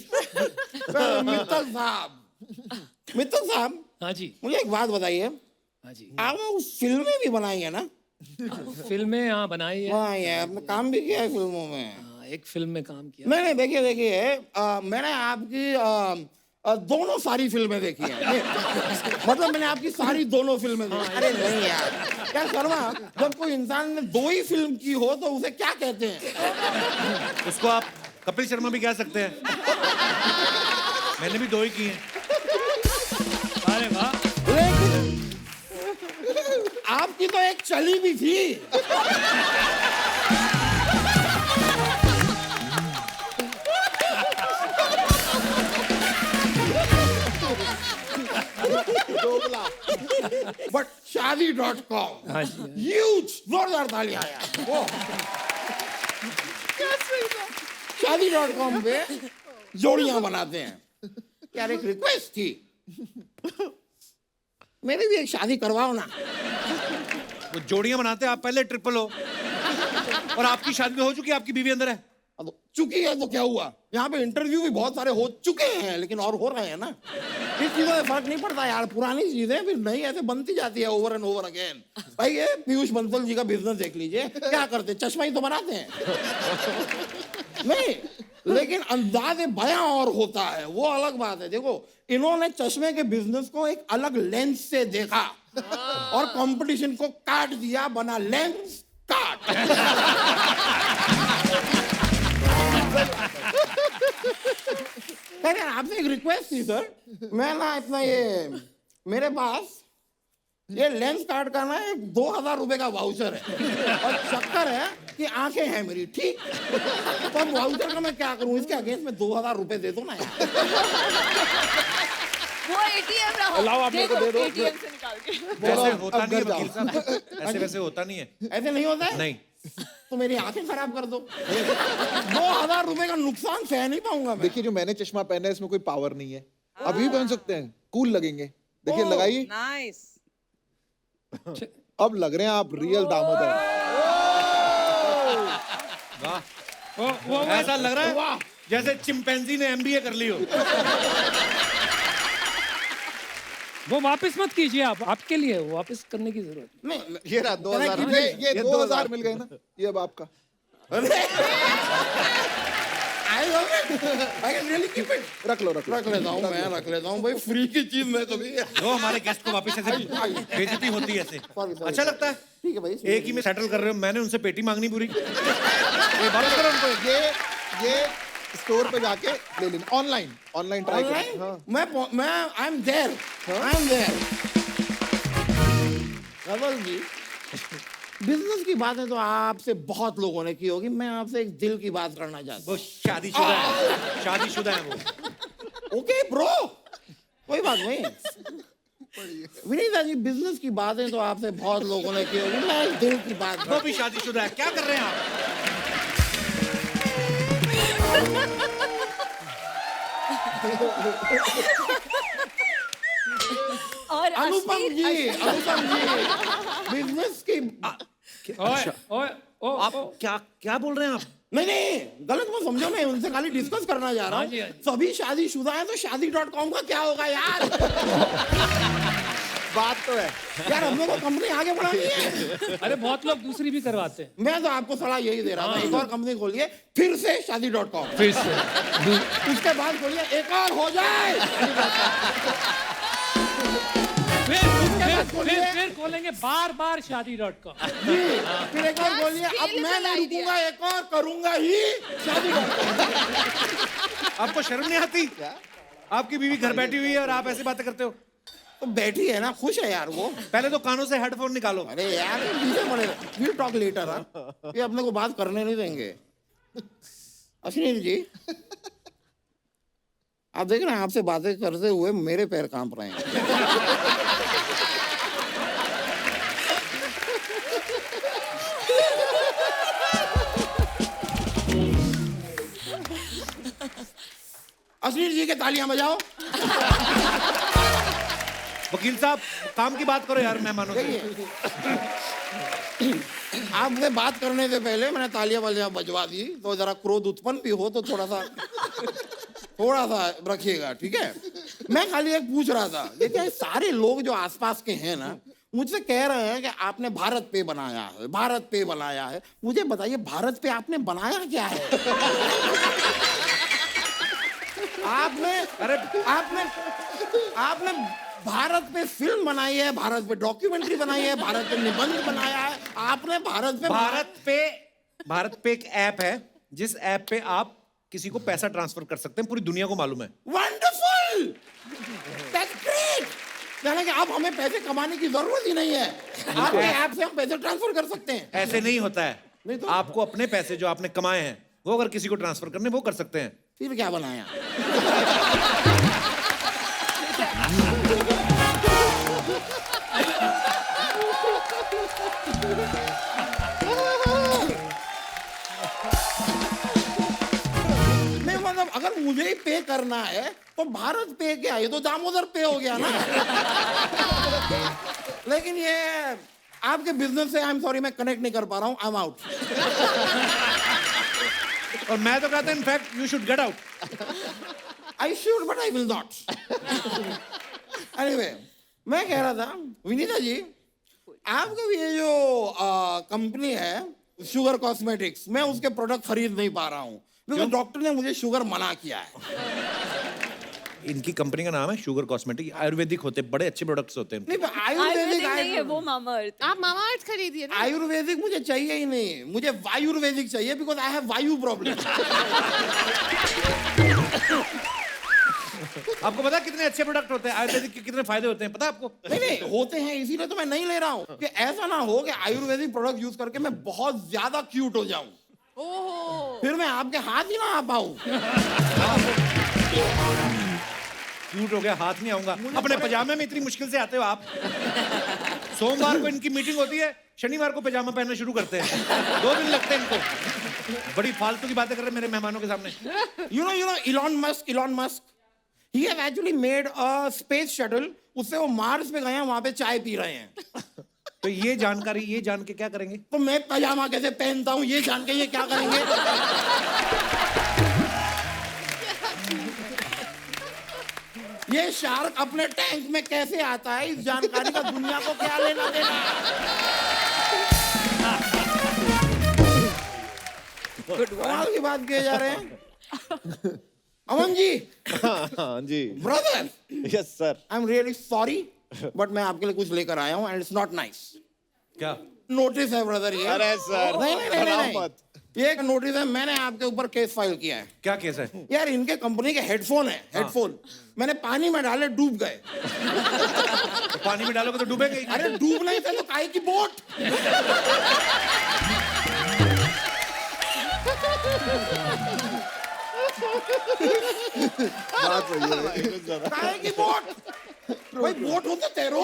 Mittal साहब, हाँ जी, मुझे एक बात बताइए, हाँ जी। आपने फिल्में भी बनाई है ना? फिल्में यहाँ बनाई है। हाँ, ये आपने काम भी किया है फिल्मों में। हाँ, एक फिल्म में काम किया। नहीं, देखिए, मैंने आपकी दोनों सारी फिल्में देखी हैं। मतलब मैंने आपकी सारी दोनों फिल्में देखी। अरे नहीं यार, क्या शर्मा, जब कोई इंसान ने 2 ही फिल्म की हो तो उसे क्या कहते हैं? उसको आप कपिल शर्मा भी कह सकते हैं। मैंने भी 2 ही की हैं। अरे वाह। लेकिन आपकी तो एक चली भी थी। बट शादी.com ह्यूज, जोरदार तालियां यार। शादी.com पे जोड़ियां बनाते हैं। यार एक रिक्वेस्ट थी, मेरी भी एक शादी करवाओ ना। वो जोड़ियां बनाते हैं, आप पहले ट्रिपल हो, और आपकी शादी तो हो चुकी है, आपकी बीवी अंदर है। अब चुकी है तो क्या हुआ? यहाँ पे इंटरव्यू भी बहुत सारे हो चुके हैं, लेकिन और हो रहे हैं ना। इस चीजों में फर्क नहीं पड़ता यार, पुरानी चीजें फिर नई ऐसे बनती जाती है ओवर एंड ओवर अगेन। भाई ये पीयूष बंसल जी का बिजनेस देख लीजिए, क्या करते, चश्मा ही तो बनाते हैं। नहीं, लेकिन अंदाज़े बयां और होता है, वो अलग बात है। देखो, इन्होंने चश्मे के बिजनेस को एक अलग लेंस से देखा और कंपटीशन को काट दिया, बना लेंस काट। आपसे एक रिक्वेस्ट थी सर, मैं ना इतना ये मेरे पास ये लेंस कार्ड का ना एक 2000 रुपए का वाउचर है, और चक्कर है कि आंखें हैं मेरी, ठीक? तो अब वाउचर का मैं क्या करूं? इसके अगेंस्ट में 2000 रुपए दे दो ना यार। वो एटीएम रहा, लाओ आप मेरे को दे दो। एटीएम से निकाल के। वैसे होता नहीं है वकील साहब, ऐसे वैसे होता नहीं है। ऐसे नहीं होता है? नहीं। तो मेरी आंखें खराब कर दो। 2000 रुपए का नुकसान सह नहीं पाऊंगा मैं। देखिए, जो मैंने चश्मा पहना है इसमें कोई पावर नहीं है, अभी पहन सकते हैं, कूल लगेंगे। देखिए, लगाइए। नाइस। अब लग रहे हैं आप रियल दामोदर। वाह, ऐसा लग रहा है जैसे चिंपैंजी ने MBA कर ली हो। वो वापस मत कीजिए, आप आपके लिए वो वापस करने की जरूरत नहीं, ये रहा 2000, ये 2000 मिल गए ना, ये अब आपका। रख लो रख लेता हूँ, मैं रख लेता हूँ भाई, फ्री की चीज मैं कभी। वो हमारे गेस्ट को वापस ऐसे बेइज्जती होती है ऐसे। अच्छा लगता है? ठीक है भाई, एक ही में सेटल कर रहे हो, मैंने उनसे पेटी मांगनी पूरी। ये बात करो उनको। ये स्टोर पे जाके ले लेना, ऑनलाइन ट्राई करो। हाँ। मैं I am there. Kamal ji, business की बातें तो आपसे बहुत लोगों ने की होगी, मैं आपसे एक दिल की बात करना चाहता वो शादीशुदा है, शादीशुदा है वो। हूँ। ओके ब्रो, कोई बात नहीं। विनीता जी, बिजनेस की बातें तो आपसे बहुत लोगों ने की होगी, मैं एक दिल की बात वो भी शादीशुदा है, क्या कर रहे हैं आप? और अनुपम अश्लील- जी, अनुपम जी, बिजनेस की ओए ओए ओ आप क्या क्या बोल रहे हैं आप? नहीं, गलत मत समझो, मैं उनसे खाली डिस्कस करना जा रहा हाँ जी, हाँ हूँ। जी। सभी शादीशुदा हैं तो शादी.com का क्या होगा यार? बात तो है। यार हम लोग को कंपनी आगे बढ़ानी है। अरे बहुत लोग दूसरी भी करवाते हैं। मैं तो आपको सलाह यही दे रहा था, एक और कंपनी खोलिए, फिर से शादी.com, फिर से उसके बाद खोलिए एक और हो जाए, फिर खोलेंगे बार शादी.com। जी, फिर एक और बोलिए, अब मैं नहीं रुकूंगा, एक और करूंगा ही शादी.com। आपको शर्म नहीं आती? आपकी बीवी घर बैठी हुई है और आप ऐसी बातें करते हो? तो बैठी है ना, खुश है यार वो। पहले तो कानों से हेडफोन निकालो। अरे यार, ये पीछे पड़े, विल टॉक लेटर। हाँ, ये अपने को बात करने नहीं देंगे। अश्विनी जी, आप देख रहे हैं, आपसे बातें करते हुए मेरे पैर कांप रहे हैं। अश्विनी जी के तालियां बजाओ। वकील साहब, काम की बात करो यार मेहमानों से। आपसे बात करने से पहले मैंने तालियां वालियां बजवा दी, तो जरा क्रोध उत्पन्न भी हो तो थोड़ा सा रखिएगा, ठीक है? मैं खाली एक पूछ रहा था, देखिए सारे लोग जो आसपास के हैं ना, मुझसे कह रहे हैं कि आपने भारत पे बनाया है, भारत पे बनाया है। मुझे बताइए, भारत पे आपने बनाया क्या है? आपने भारत पे फिल्म बनाई है, भारत पे डॉक्यूमेंट्री बनाई है, भारत पे निबंध बनाया है, आपने भारत पे एक ऐप है, जिस ऐप पे आप किसी को पैसा ट्रांसफर कर सकते हैं, पूरी दुनिया को मालूम है। Wonderful, that's great. यानी कि अब हमें पैसे कमाने की जरूरत ही नहीं है, आपके ऐप से हम पैसे ट्रांसफर कर सकते हैं। ऐसे नहीं होता है। नहीं तो? आपको अपने पैसे जो आपने कमाए हैं, वो अगर किसी को ट्रांसफर करने, वो कर सकते हैं। फिर क्या बनाया? नहीं मतलब, अगर मुझे ही पे करना है तो भारत पे क्या, ये तो दामोदर पे हो गया ना। लेकिन ये आपके बिजनेस से, आई एम सॉरी, मैं कनेक्ट नहीं कर पा रहा हूँ, आई एम आउट। और मैं तो कहता हूं, in fact you should get out. I should but I will not. Anyway, मैं कह रहा था, विनीता जी, आपका ये जो कंपनी है शुगर कॉस्मेटिक्स, मैं उसके प्रोडक्ट खरीद नहीं पा रहा हूँ क्योंकि डॉक्टर ने मुझे शुगर मना किया है। इनकी कंपनी का नाम है शुगर कॉस्मेटिक, आयुर्वेदिक होते हैं, बड़े अच्छे प्रोडक्ट्स होते हैं। नहीं, आयुर्वेदिक नहीं है वो, मामा अर्थ। आप मामा अर्थ खरीदिए ना। आयुर्वेदिक मुझे चाहिए ही नहीं, मुझे वायुर्वेदिक चाहिए, बिकॉज आई हैव वायु प्रॉब्लम। आपको पता है कितने अच्छे प्रोडक्ट होते हैं आयुर्वेदिक के, कितने फायदे होते हैं, पता है आपको? नहीं होते हैं, इसीलिए तो मैं नहीं ले रहा हूँ कि ऐसा ना हो कि आयुर्वेदिक प्रोडक्ट यूज करके मैं बहुत ज्यादा क्यूट हो जाऊं, फिर मैं आपके हाथ ही ना आ पाऊं। क्यूट हो गया, हाथ नहीं आऊंगा। अपने पजामे में इतनी मुश्किल से आते हो आप। सोमवार को इनकी मीटिंग होती है, शनिवार को पजामा पहनना शुरू करते हैं, 2 दिन लगते हैं इनको। बड़ी फालतू की बातें कर रहे हैं मेरे मेहमानों के सामने। You know, Elon Musk, he has actually made a space shuttle, उससे वो मार्स पे गए हैं, वहां पे चाय पी रहे हैं। तो ये जान के क्या करेंगे? तो मैं पजामा कैसे पहनता हूँ ये जान के ये क्या करेंगे? ये शार्क अपने टैंक में कैसे आता है, इस जानकारी का दुनिया को क्या लेना देना? कमाल की बात किए जा रहे हैं। अमन जी, हाँ जी, brother, yes sir. I am really sorry, but मैं आपके लिए कुछ लेकर आया हूँ एंड इट्स नॉट नाइस। क्या नोटिस है ब्रदर ये? अरे सर, नहीं, बनाओ मत। ये एक नोटिस है, मैंने आपके ऊपर केस फाइल किया है। क्या केस है? यार इनके कंपनी के हेडफोन है, हेडफोन मैंने पानी में डाले, डूब गए। तो पानी में डालोगे तो डूबेंगे ही। अरे डूब नहीं थे तो काहे की बोट। बात सही है। काहे की बोट? भाई बोट हो तो तैरो,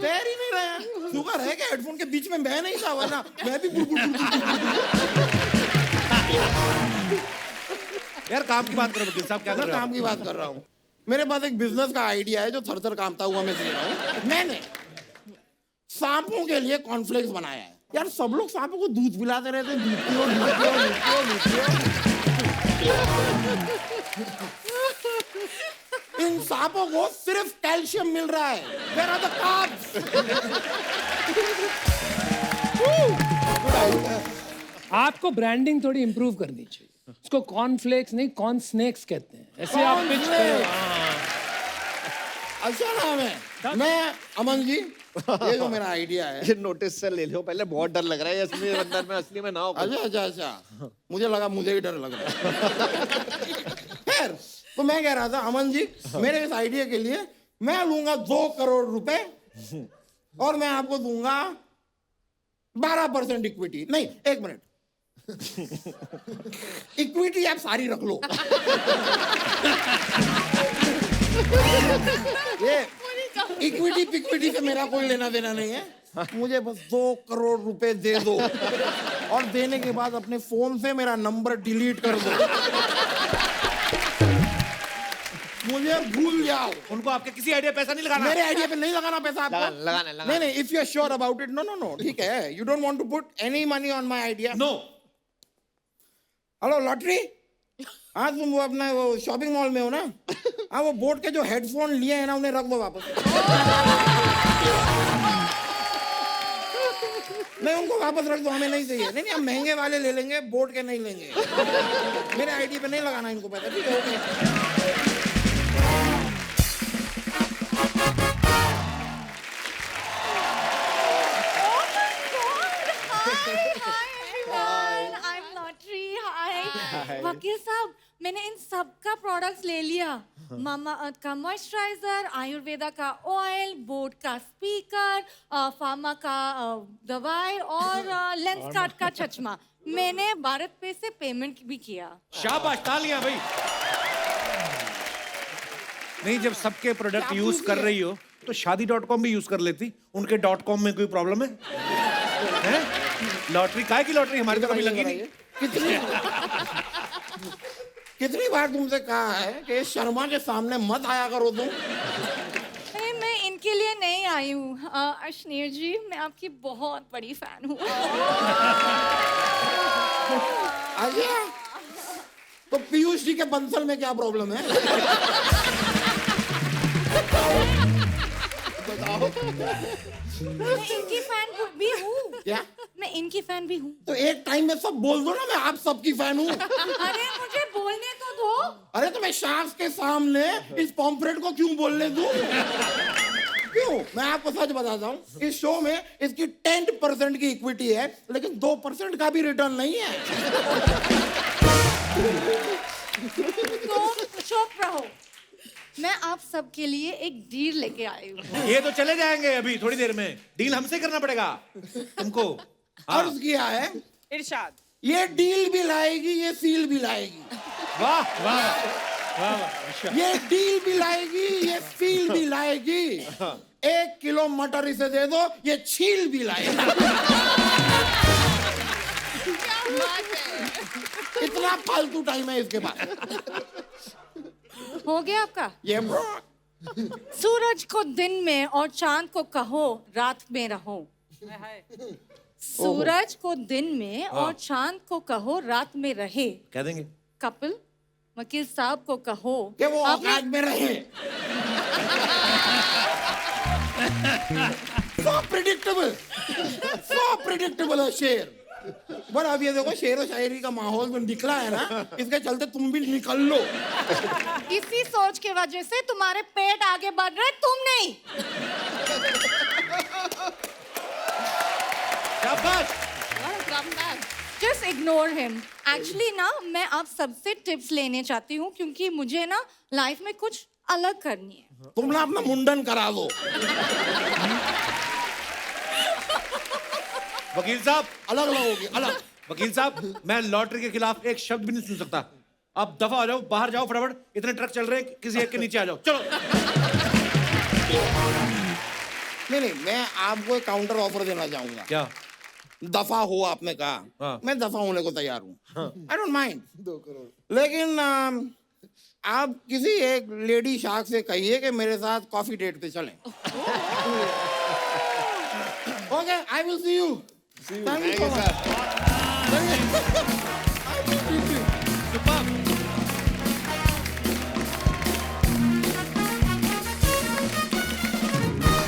तैर ही नहीं रहे। शुगर है कि हेडफोन के बीच में मैं नहीं था, वरना मैं भी यार काम की बात करो वकील साहब, क्या कर मैं रहे हो? काम की बात कर रहा हूँ। मेरे पास एक बिजनेस का आइडिया है जो थर-थर कांपता हुआ मैं दे रहा हूँ। मैंने सांपों के लिए कॉर्नफ्लेक्स बनाया है। यार सब लोग सांपों को दूध पिलाते रहते हैं, दूध पियो, दूध पियो, दूध पियो, दूध पियो। इन सांपों को सिर्फ कैल्शियम मिल रहा है। Where are the carbs? आपको ब्रांडिंग थोड़ी इंप्रूव करनी चाहिए। उसको कॉर्नफ्लेक्स नहीं, कॉर्न स्नैक्स कहते हैं। ऐसे आप पिच करो। अच्छा नाम है। मैं अमन जी, ये जो मेरा आइडिया है, ये नोटिस से ले लो पहले, बहुत डर लग रहा है असली अंदर में, असली में ना हो। अच्छा मुझे लगा मुझे ही डर लग रहा है। खैर, तो मैं कह रहा था अमन जी, मेरे इस आइडिया के लिए मैं लूंगा 2 करोड़ रुपए और मैं आपको दूंगा 12% इक्विटी। नहीं, 1 मिनट, इक्विटी आप सारी रख लो। ये इक्विटी पिक्विटी से मेरा कोई लेना देना नहीं है। मुझे बस 2 करोड़ रुपए दे दो और देने के बाद अपने फोन से मेरा नंबर डिलीट कर दो। मुझे भूल जाओ। उनको आपके किसी आइडिया पैसा नहीं लगाना। मेरे आइडिया पे नहीं लगाना पैसा आपको। लगाना। नहीं, if you are sure about it, no, ठीक है। You don't want to put any money on my idea. No. Hello lottery, हाँ तुम वो अपना वो शॉपिंग मॉल में हो ना? हाँ, वो बोट के जो हेडफोन लिए हैं ना, उन्हें रख दो वापस। नहीं, उनको वापस रख दो, हमें नहीं चाहिए। नहीं, हम महंगे वाले ले लेंगे, बोट के नहीं लेंगे। मेरे आईडी पे नहीं लगाना इनको पैसा, ठीक है? ओके। वकील साहब, मैंने इन सब का प्रोडक्ट्स ले लिया। मामा अर्थ का मॉइस्चराइजर, आयुर्वेदा का ऑयल, बोट का स्पीकर, फार्मा का दवाई और लेंस कार्ड का चश्मा। मैंने भारत पे से पेमेंट भी किया। शाबाश, तालियां भाई। नहीं, जब सबके प्रोडक्ट यूज कर रही हो तो शादी.com भी यूज कर लेती। उनके .com में कोई प्रॉब्लम है? लॉटरी काहे की लॉटरी? हमारी तो कभी लगी नहीं। कितनी बार तुमसे कहा है कि शर्मा के सामने मत आया करो तुम। नहीं, मैं इनके लिए नहीं आई हूँ। अश्नीर जी, मैं आपकी बहुत बड़ी फैन हूँ। अच्छा, तो पीयूष जी के बंसल में क्या प्रॉब्लम है? बताओ। मैं इनकी फैन भी हूँ। क्या? मैं इनकी फैन भी हूँ। तो एक टाइम में सब बोल दो ना, मैं आप सबकी फैन हूँ। अरे मुझे बोलने तो दो। अरे तो मैं शार्क्स के सामने इस पॉम्पलेट को क्यों बोलने दूं? क्यों? मैं आपको सच बताता हूँ, इस शो में इसकी 10% की इक्विटी है, लेकिन 2% का भी रिटर्न नहीं है। तो चुप रहो। मैं आप सबके लिए एक डील लेके आई हूँ। ये तो चले जाएंगे अभी थोड़ी देर में। डील हमसे करना पड़ेगा तुमको। अर्ज किया है, इरशाद। ये डील भी लाएगी, ये सील भी लाएगी। वाह वाह वाह। ये डील भी लाएगी, ये सील भी लाएगी। 1 किलो मटर इसे दे दो, ये छील भी लाएगी। इतना फालतू टाइम है इसके पास। हो गया आपका? ये सूरज को दिन में और चांद को कहो रात में रहो। सूरज को दिन में और चांद को कहो रात में रहे। कह देंगे। कपिल, वकील साहब को कहो कि वो औकात में रहे। So predictable है शेर। पर अब ये देखो, शेर और शायरी का माहौल जो निकला है ना, इसके चलते तुम भी निकल लो। इसी सोच की वजह से तुम्हारे पेट आगे बढ़ रहे, तुम नहीं। शाबाश। Just ignore him. Actually ना मैं आप सबसे टिप्स लेने चाहती हूँ क्योंकि मुझे ना लाइफ में कुछ अलग करनी है. तुम ना अपना मुंडन करा दो. वकील साहब, अलग लगोगे, अलग. वकील साहब, मैं लॉटरी के खिलाफ एक शब्द भी नहीं सुन सकता. आप दफा हो जाओ, बाहर जाओ फटाफट. इतने ट्रक चल रहे हैं, किसी एक के नीचे आ जाओ. चलो. नहीं, मैं आपको एक काउंटर ऑफर देना चाहूंगा. क्या? दफा हो आपने कहा. हाँ. मैं दफा होने को तैयार हूँ. I don't mind. 2 करोड़. लेकिन आप किसी एक लेडी शार्क से कहिए कि मेरे साथ कॉफी डेट पे चलें. Okay, I will see you. Thank you so much.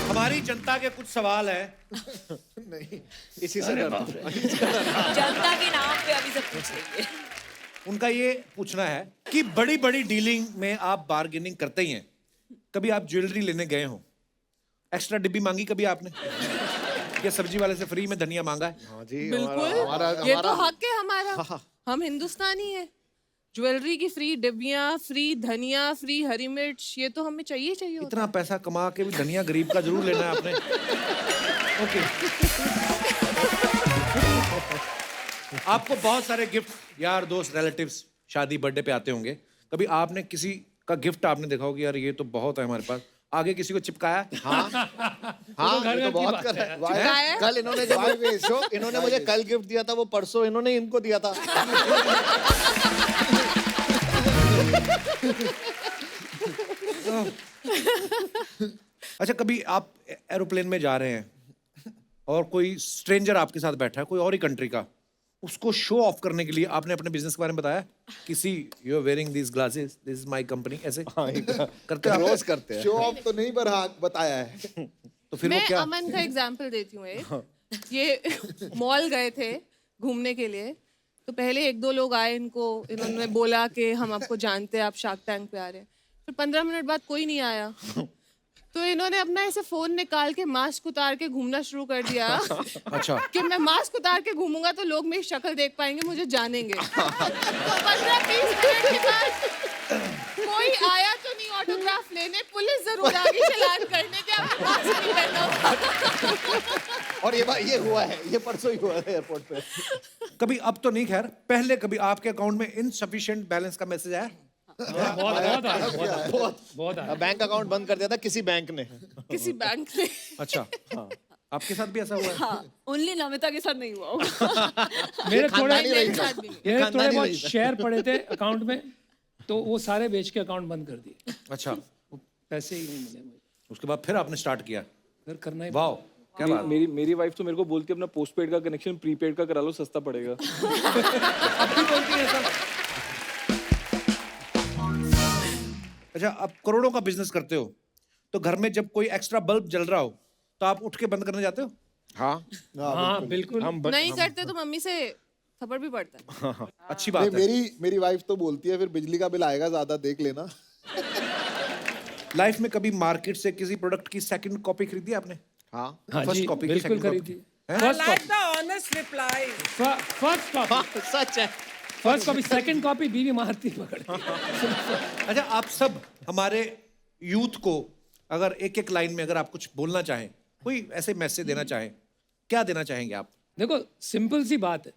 हमारी जनता के कुछ सवाल है. नहीं, इसी से डरता हूं. जनता के नाम पे अभी सब पूछ लेंगे. उनका ये पूछना है कि बड़ी बड़ी डीलिंग में आप बार्गेनिंग करते ही हैं. कभी आप ज्वेलरी लेने गए हो, एक्स्ट्रा डिब्बी मांगी कभी आपने, या सब्जी वाले से फ्री में धनिया मांगा है? हाँ जी, बिल्कुल, ये तो हक है हमारा. हम हिंदुस्तानी है. ज्वेलरी की फ्री डिब्बियां, फ्री धनिया, फ्री हरी मिर्च, ये तो हमें चाहिए चाहिए होता इतना पैसा कमा के भी धनिया गरीब का जरूर लेना है आपने. ओके. आपको बहुत सारे गिफ्ट यार दोस्त रिलेटिव्स शादी बर्थडे पे आते होंगे. कभी आपने किसी का गिफ्ट आपने देखा होगा यार ये तो बहुत है हमारे पास, आगे किसी को चिपकाया? हाँ, हाँ, ये तो बहुत कर रहा है. कल इन्होंने जब इन्होंने मुझे कल गिफ्ट दिया था, वो परसों इन्होंने इनको दिया था. अच्छा, कभी आप एरोप्लेन में जा रहे हैं और कोई स्ट्रेंजर आपके साथ बैठा है, कोई और ही कंट्री का, उसको शो ऑफ करने के लिए आपने अपने बिजनेस के बारे में बताया? किसी you are wearing these glasses, this is my company, ऐसे करते हैं? रोज करते हैं. शो ऑफ तो नहीं, पर हाँ बताया है. तो फिर मैं वो क्या? अमन का एग्जांपल देती हूँ एक. ये मॉल गए थे घूमने के लिए, तो पहले 1-2 लोग आए, इन्होंने बोला कि हम आपको जानते हैं, आप शार्क टैंक पे आ रहे हैं. फिर 15 मिनट बाद कोई नहीं आया, तो इन्होंने अपना ऐसे फोन निकाल के मास्क उतार के घूमना शुरू कर दिया. अच्छा. कि मैं मास्क उतार के घूमूंगा तो लोग मेरी शक्ल देख पाएंगे, मुझे जानेंगे. तो 15-20 मिनट के बाद कोई आया तो नहीं ऑटोग्राफ लेने, पुलिस जरूर आ गई चालान करने के आप मास्क नहीं पहनो. और ये हुआ है, ये परसों ही हुआ है एयरपोर्ट पे. कभी अब तो नहीं, खैर पहले कभी आपके अकाउंट में इनसफिशिएंट बैलेंस का मैसेज आया? बहुत बैंक अकाउंट बंद कर दिया था किसी बैंक ने. किसी बैंक ने. अच्छा. हाँ. आपके साथ भी ऐसा हुआ है? हाँ, ओनली नमिता के साथ नहीं हुआ होगा. मेरे थोड़े खानदानी बहुत रही. शेयर पड़े थे अकाउंट में, तो वो सारे बेच के अकाउंट बंद कर दिए. अच्छा. वो पैसे ही नहीं मिले मुझे. उसके बाद फिर आपने स्टार्ट किया? फिर करना ही. वाह, क्या बात. मेरी वाइफ तो मेरे को बोलती है अपना पोस्टपेड का कनेक्शन प्रीपेड का करा लो, सस्ता पड़ेगा. अब भी बोलती है ऐसा? अच्छा, आप करोड़ों का बिजनेस करते हो, तो घर में जब कोई एक्स्ट्रा बल्ब जल रहा हो तो आप उठ के बंद करने जाते हो? हाँ, हाँ बिल्कुल. नहीं करते तो मम्मी से थप्पड़ भी पड़ता है. अच्छी बात है. मेरी वाइफ तो बोलती है फिर बिजली का बिल आएगा ज्यादा, देख लेना. लाइफ में कभी मार्केट से किसी प्रोडक्ट की सेकंड कॉपी खरीदी आपने? हाँ, फर्स्ट कॉपी की बिल्कुल second खरीदी. copy? I like the honest reply. First copy, सच है. फर्स्ट कॉपी, सेकंड कॉपी बीवी मारती पकड़ के. अच्छा, आप सब हमारे यूथ को अगर एक लाइन में अगर आप कुछ बोलना चाहें, कोई ऐसे मैसेज देना चाहें, क्या देना चाहेंगे आप? देखो, सिंपल सी बात है,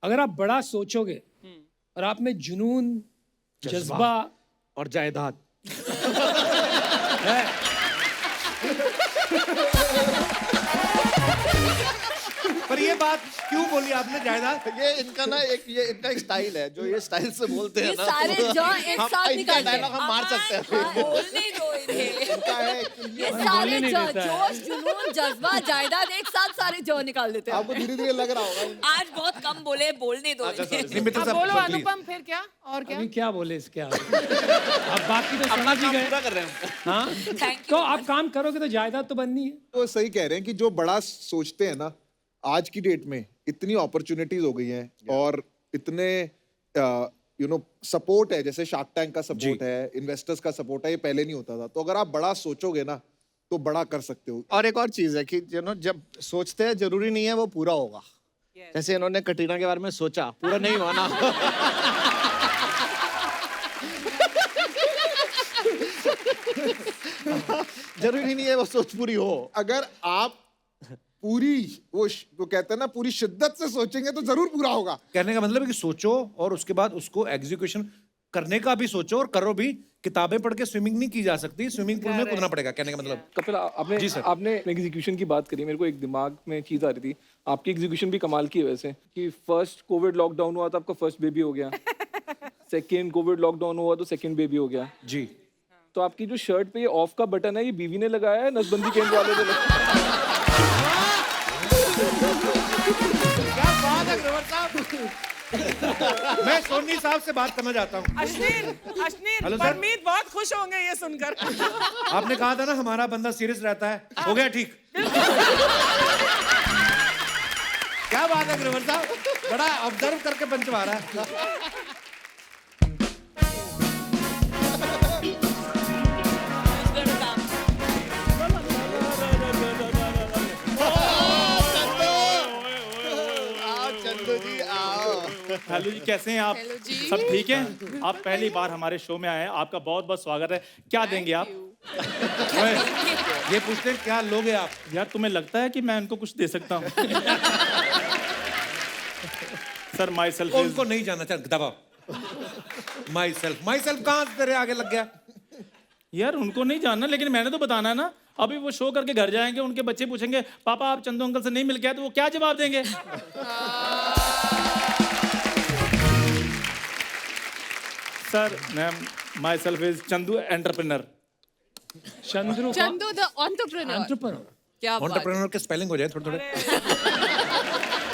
अगर आप बड़ा सोचोगे और आप में जुनून, जज्बा और जायदाद है, पर ये बात क्यों बोली आपने जायदाद? ये इनका एक स्टाइल है, जो ये स्टाइल से बोलते हैं ये ना. सारे जॉ एक साथ निकालते हैं. डायलॉग हम मार सकते हैं. बोलने दो इन्हें. इनका है ये सारे जोश, जुनून, जज्बा, जायदाद एक साथ सारे जॉ निकाल देते हैं. आपको धीरे-धीरे लग रहा होगा. आज बहुत कम बोले, बोलने दो इन्हें. मित्र अब साहब, बोलो please. अनुपम, फिर क्या और क्या? अभी क्या बोले इसके आगे? अब बाकी तो समझ ही गए. पूरा कर रहे हैं. हाँ, Thank you, तो आप काम करोगे तो जायदाद तो बननी है. वो सही कह रहे हैं कि जो बड़ा सोचते हैं ना, आज की डेट में इतनी अपॉर्चुनिटीज हो गई हैं और इतने सपोर्ट है, जैसे शार्क टैंक का सपोर्ट है, इन्वेस्टर्स का सपोर्ट है, ये पहले नहीं होता था. तो अगर आप बड़ा सोचोगे ना तो बड़ा कर सकते हो. और एक और चीज है कि जब सोचते हैं जरूरी नहीं है वो पूरा होगा. जैसे इन्होंने कटरीना के बारे में सोचा, पूरा नहीं हुआ ना। जरूरी नहीं है वो सोच पूरी हो। अगर आप पूरी वो कहते हैं ना पूरी शिद्दत से सोचेंगे तो जरूर पूरा होगा। कहने का मतलब है कि सोचो और उसके बाद उसको एग्जीक्यूशन करने का भी सोचो और करो भी। किताबें पढ़ के स्विमिंग नहीं की जा सकती, स्विमिंग पूल में कूदना पड़ेगा, कहने का मतलब। कपिल आपने एग्जीक्यूशन की बात करी, मेरे को एक दिमाग में चीज आ रही थी। आपकी एग्जीक्यूशन भी कमाल की है वैसे, कि फर्स्ट कोविड लॉकडाउन हुआ तो आपका फर्स्ट बेबी हो गया, सेकंड कोविड लॉकडाउन हुआ तो सेकंड बेबी हो गया जी। तो आपकी जो शर्ट पे ये ऑफ का बटन है, ये बीवी ने लगाया है नसबंदी केंद्र वाले ने लगाया? क्या बात है ग्रोवर साहब। मैं सोनी साहब से बात करना चाहता हूँ। अश्नीर, परमीत बहुत खुश होंगे ये सुनकर। आपने कहा था ना हमारा बंदा सीरियस रहता है, हो गया ठीक। क्या बात है ग्रोवर साहब, बड़ा ऑब्जर्व करके पंचवा रहा है। हेलो जी, कैसे हैं आप? सब ठीक हैं? आप पहली बार हमारे शो में आए हैं, आपका बहुत बहुत स्वागत है। क्या देंगे आप? ये पूछते हैं क्या लोगे आप? यार तुम्हें लगता है कि मैं उनको कुछ दे सकता हूँ? सर माई सेल्फ उनको नहीं जानना चाहिए, दबाओ। माई सेल्फ कहाँ से तेरे आगे लग गया? यार उनको नहीं जानना, लेकिन मैंने तो बताना है ना। अभी वो शो करके घर जाएंगे, उनके बच्चे पूछेंगे पापा आप चंदू अंकल से नहीं मिल गया, तो वो क्या जवाब देंगे? Sir ma'am my self is Chandu entrepreneur. Chandu the entrepreneur. क्या बात। एंटरप्रेन्योर के स्पेलिंग हो जाए थोड़े थोड़े।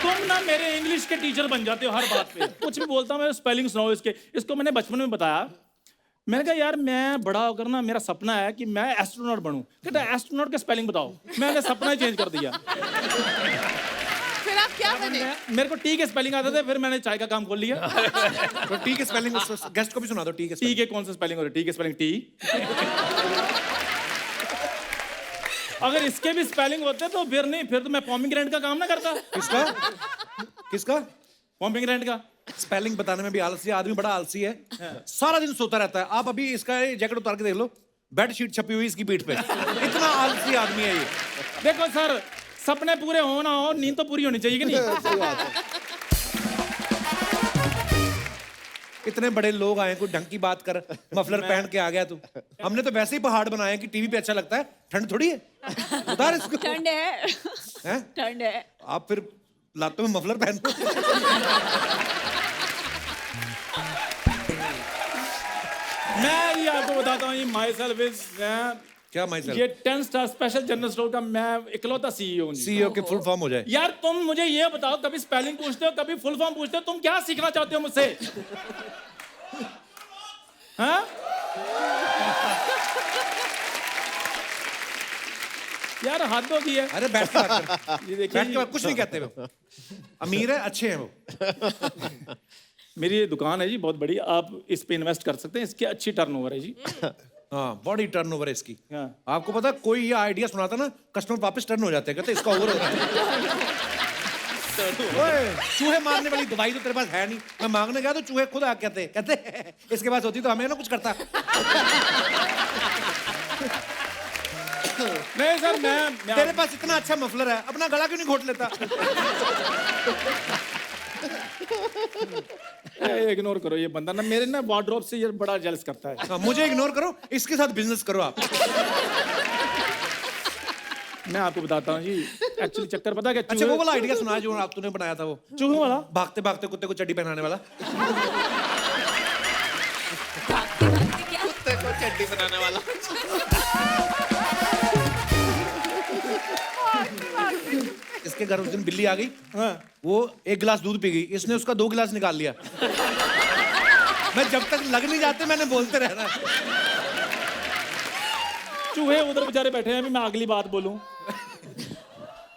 तुम ना मेरे इंग्लिश के टीचर बन जाते हो हर बात पे। कुछ भी बोलता हूँ मैं, स्पेलिंग सुनाओ इसके। इसको मैंने बचपन में बताया, मैंने कहा यार मैं बड़ा होकर ना मेरा सपना है कि मैं एस्ट्रोनॉट बनूं। कहता एस्ट्रोनॉट का स्पेलिंग बताओ। मैंने सपना ही चेंज कर दिया। फिर आप क्या बने? मेरे को टी के स्पेलिंग आते थे, फिर मैंने चाय का काम खोल लिया। तो टी के स्पेलिंग गेस्ट को भी सुना दो। टी के कौन सा स्पेलिंग होता है? टी के स्पेलिंग टी। अगर इसके भी स्पेलिंग होते तो फिर नहीं, फिर तो मैं पोमीग्रेनेट का काम ना करता। किसका? पोमीग्रेनेट का स्पेलिंग बताने में भी आलसी आदमी, बड़ा आलसी है। सारा दिन सोता रहता है। आप अभी इसका जैकेट उतार के देख लो, बेडशीट छपी हुई इसकी पीठ पे। इतना आलसी आदमी है ये। देखो सर, सपने पूरे हो ना हो, नींद तो पूरी होनी चाहिए कि नहीं? इतने बड़े लोग आए, कोई ढंग की बात कर, मफलर पहन के आ गया तू। हमने तो वैसे ही पहाड़ बनाए कि टीवी पे अच्छा लगता है, ठंड थोड़ी है। उतार इसको। ठंड है, ठंड है। आप फिर लातों में मफलर पहन। मैं ये आपको बताता हूँ, माई सेल्फ इज क्या माई सेल्फ? ये 10 स्टार स्पेशल जनरल स्टोर का मैं इकलौता सीईओ हूँ। सीईओ के फुल फॉर्म हो जाए। यार तुम मुझे ये बताओ, कभी स्पेलिंग पूछते हो, कभी फुल फॉर्म पूछते हो, तुम क्या सीखना चाहते हो मुझसे? हाँ? यार हद होगी है। अरे बैठ के बात कर। ये देखिए, बैठ के बात, कुछ नहीं कहते वो। अमीर है, अच्छे हैं वो। मेरी ये दुकान है जी बहुत बड़ी, आप इस पे इन्वेस्ट कर सकते हैं। इसकी अच्छी टर्नओवर है जी। हाँ, बड़ी टर्नओवर है इसकी। हाँ। आपको पता है कोई ये आइडिया सुनाता ना, कस्टमर वापस टर्न हो जाते हैं, कहते इसका ओवर हो रहा है। ओए, चूहे मारने वाली दवाई तो तेरे पास है नहीं। मैं मांगने गया तो चूहे खुद आके कहते इसके पास होती तो हमें ना कुछ करता। नहीं सर, मैं तेरे पास इतना अच्छा मफलर है, अपना गला क्यों नहीं घोट लेता? इग्नोर करो ये बंदा ना, मेरे ना वार्डरोब से ये बड़ा जेलस करता है। हाँ, मुझे इग्नोर करो, इसके साथ बिजनेस करो आप। मैं आपको बताता हूँ जी, एक्चुअली चक्कर पता क्या? अच्छा, वो वाला आइडिया सुना जो आप तूने बनाया था, वो चूहे वाला, भागते भागते कुत्ते को चड्डी पहनाने वाला। कुत्ते को चड्डी बनाने वाला। इसके घर उस दिन बिल्ली आ गई। हाँ। वो 1 गिलास दूध पी गई, इसने उसका 2 गिलास निकाल लिया। मैं जब तक लग नहीं जाते मैंने बोलते रहना। चूहे उधर बेचारे बैठे हैं, अभी मैं अगली बात बोलूं।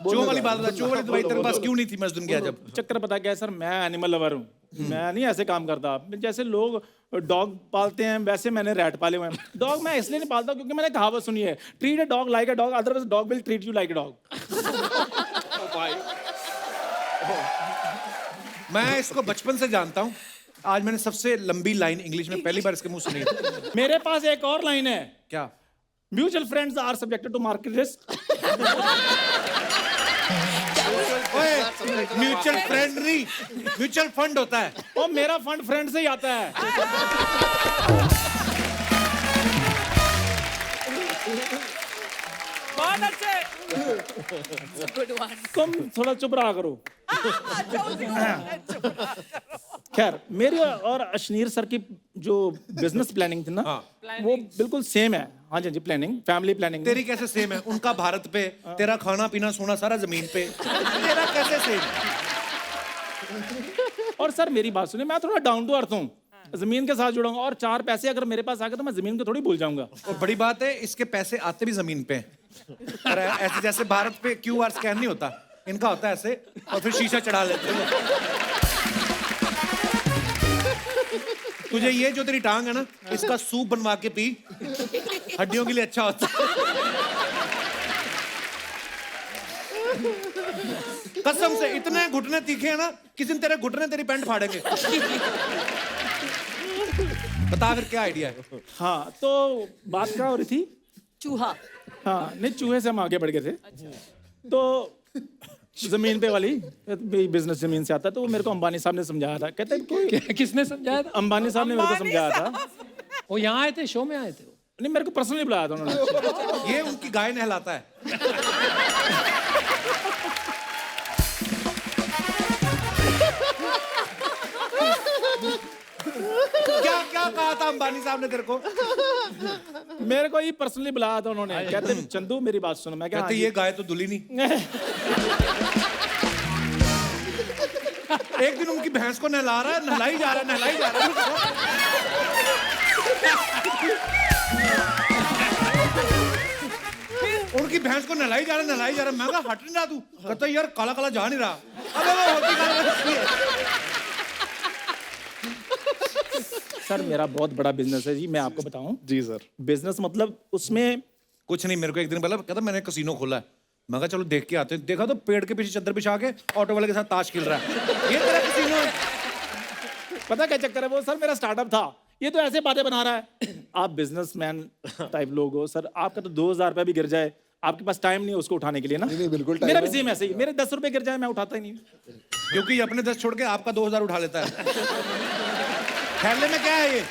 चूहे वाली बात बता, चूहे वाली दवाई तेरे पास क्यों नहीं थी? मैं उस दिन गया जब। चक्कर पता क्या है सर, मैं एनिमल लवर हूँ। मैं नहीं ऐसे काम करता। जैसे लोग डॉग पालते हैं वैसे मैंने रैट पाले हुए हैं। डॉग मैं इसलिए नहीं पालता क्योंकि मैंने कहावत सुनी है, treat a dog like a dog, otherwise dog will treat you like a dog. मैं इसको बचपन से जानता हूँ। आज मैंने सबसे लंबी लाइन इंग्लिश में पहली बार इसके मुंह सुनी। मेरे पास एक और लाइन है। क्या? Mutual friends are subjected to market risk. Mutual friend नहीं, म्यूचुअल फंड होता है। और मेरा फंड फ्रेंड से ही आता है। बहुत अच्छे। Good one. तुम थोड़ा चुप रहा करो। खैर, मेरी और अशनीर सर की जो बिजनेस प्लानिंग थी ना, वो बिल्कुल सेम है। हाँ जी, प्लानिंग, फैमिली प्लानिंग। तेरी कैसे सेम है? उनका भारत पे, तेरा खाना पीना सोना सारा जमीन पे। तेरा कैसे सेम? और सर मेरी बात सुनिए, मैं थोड़ा डाउन टू अर्थ हूँ, जमीन के साथ जुड़ूंगा, और 4 पैसे अगर मेरे पास आ गए तो मैं जमीन को थोड़ी भूल जाऊंगा। और बड़ी बात है, इसके पैसे आते भी जमीन पे हैं। और ऐसे जैसे भारत पे QR स्कैन नहीं होता, इनका होता है ऐसे, और फिर शीशा चढ़ा लेते हैं। तुझे ये जो तेरी टांग है ना, इसका सूप बनवा के पी, हड्डियों के लिए अच्छा होता है। कसम से इतने घुटने तीखे हैं ना, किसी दिन तेरे घुटने तेरी पैंट फाड़ेंगे। बता फिर क्या आइडिया है? हाँ, तो बात क्या हो रही थी? चूहा। हाँ, नहीं, चूहे से हम आगे बढ़ गए थे। तो जमीन पे वाली बिजनेस जमीन से आता है, तो वो मेरे को अंबानी साहब ने समझाया था। कहते हैं किसने समझाया था? अंबानी साहब ने मेरे को समझाया था। वो यहाँ आए थे, शो में आए थे? नहीं, मेरे को पर्सनली बुलाया था उन्होंने। ये उनकी गाय नहलाता है। क्या क्या कहा था अंबानी साहब ने तेरे को? मेरे को ही पर्सनली बुलाया था उन्होंने। कहते चंदू मेरी बात सुनो। मैं कहते ये गाय तो दुली नहीं। एक दिन उनकी भैंस को नहला रहा है, नहलाई जा रहा है, नहलाई जा रहा है। उनकी भैंस को नहलाई जा रहा है, नहलाई जा रहा है। मैं कहा हट नहीं रहा तू। कहता यार काला काला जा नहीं रहा। अबे वो होती सर मेरा बहुत बड़ा बिजनेस है जी, मैं आपको बताऊं। जी सर। बिजनेस मतलब उसमें कुछ नहीं। मेरे को एक दिन पहले कहता मैंने कसिनो खोला है। मैं कहा चलो देख के आते हैं। देखा तो पेड़ के पीछे चद्दर बिछा के ऑटो वाले के साथ ताश खेल रहा है। ये तेरा कसिनो है? पता क्या चक्कर है? वो सर मेरा स्टार्टअप था। ये तो ऐसे बातें बना रहा है। आप बिजनेसमैन टाइप लोग हो सर, आपका तो 2000 रुपये भी गिर जाए, आपके पास टाइम नहीं है उसको उठाने के लिए ना। नहीं, बिल्कुल मेरा भी सेम ऐसे ही। मेरे 10 रुपए गिर जाए मैं उठाता ही नहीं। क्योंकि ये अपने 10 छोड़ के आपका 2000 उठा लेता है। थैले में क्या है ये?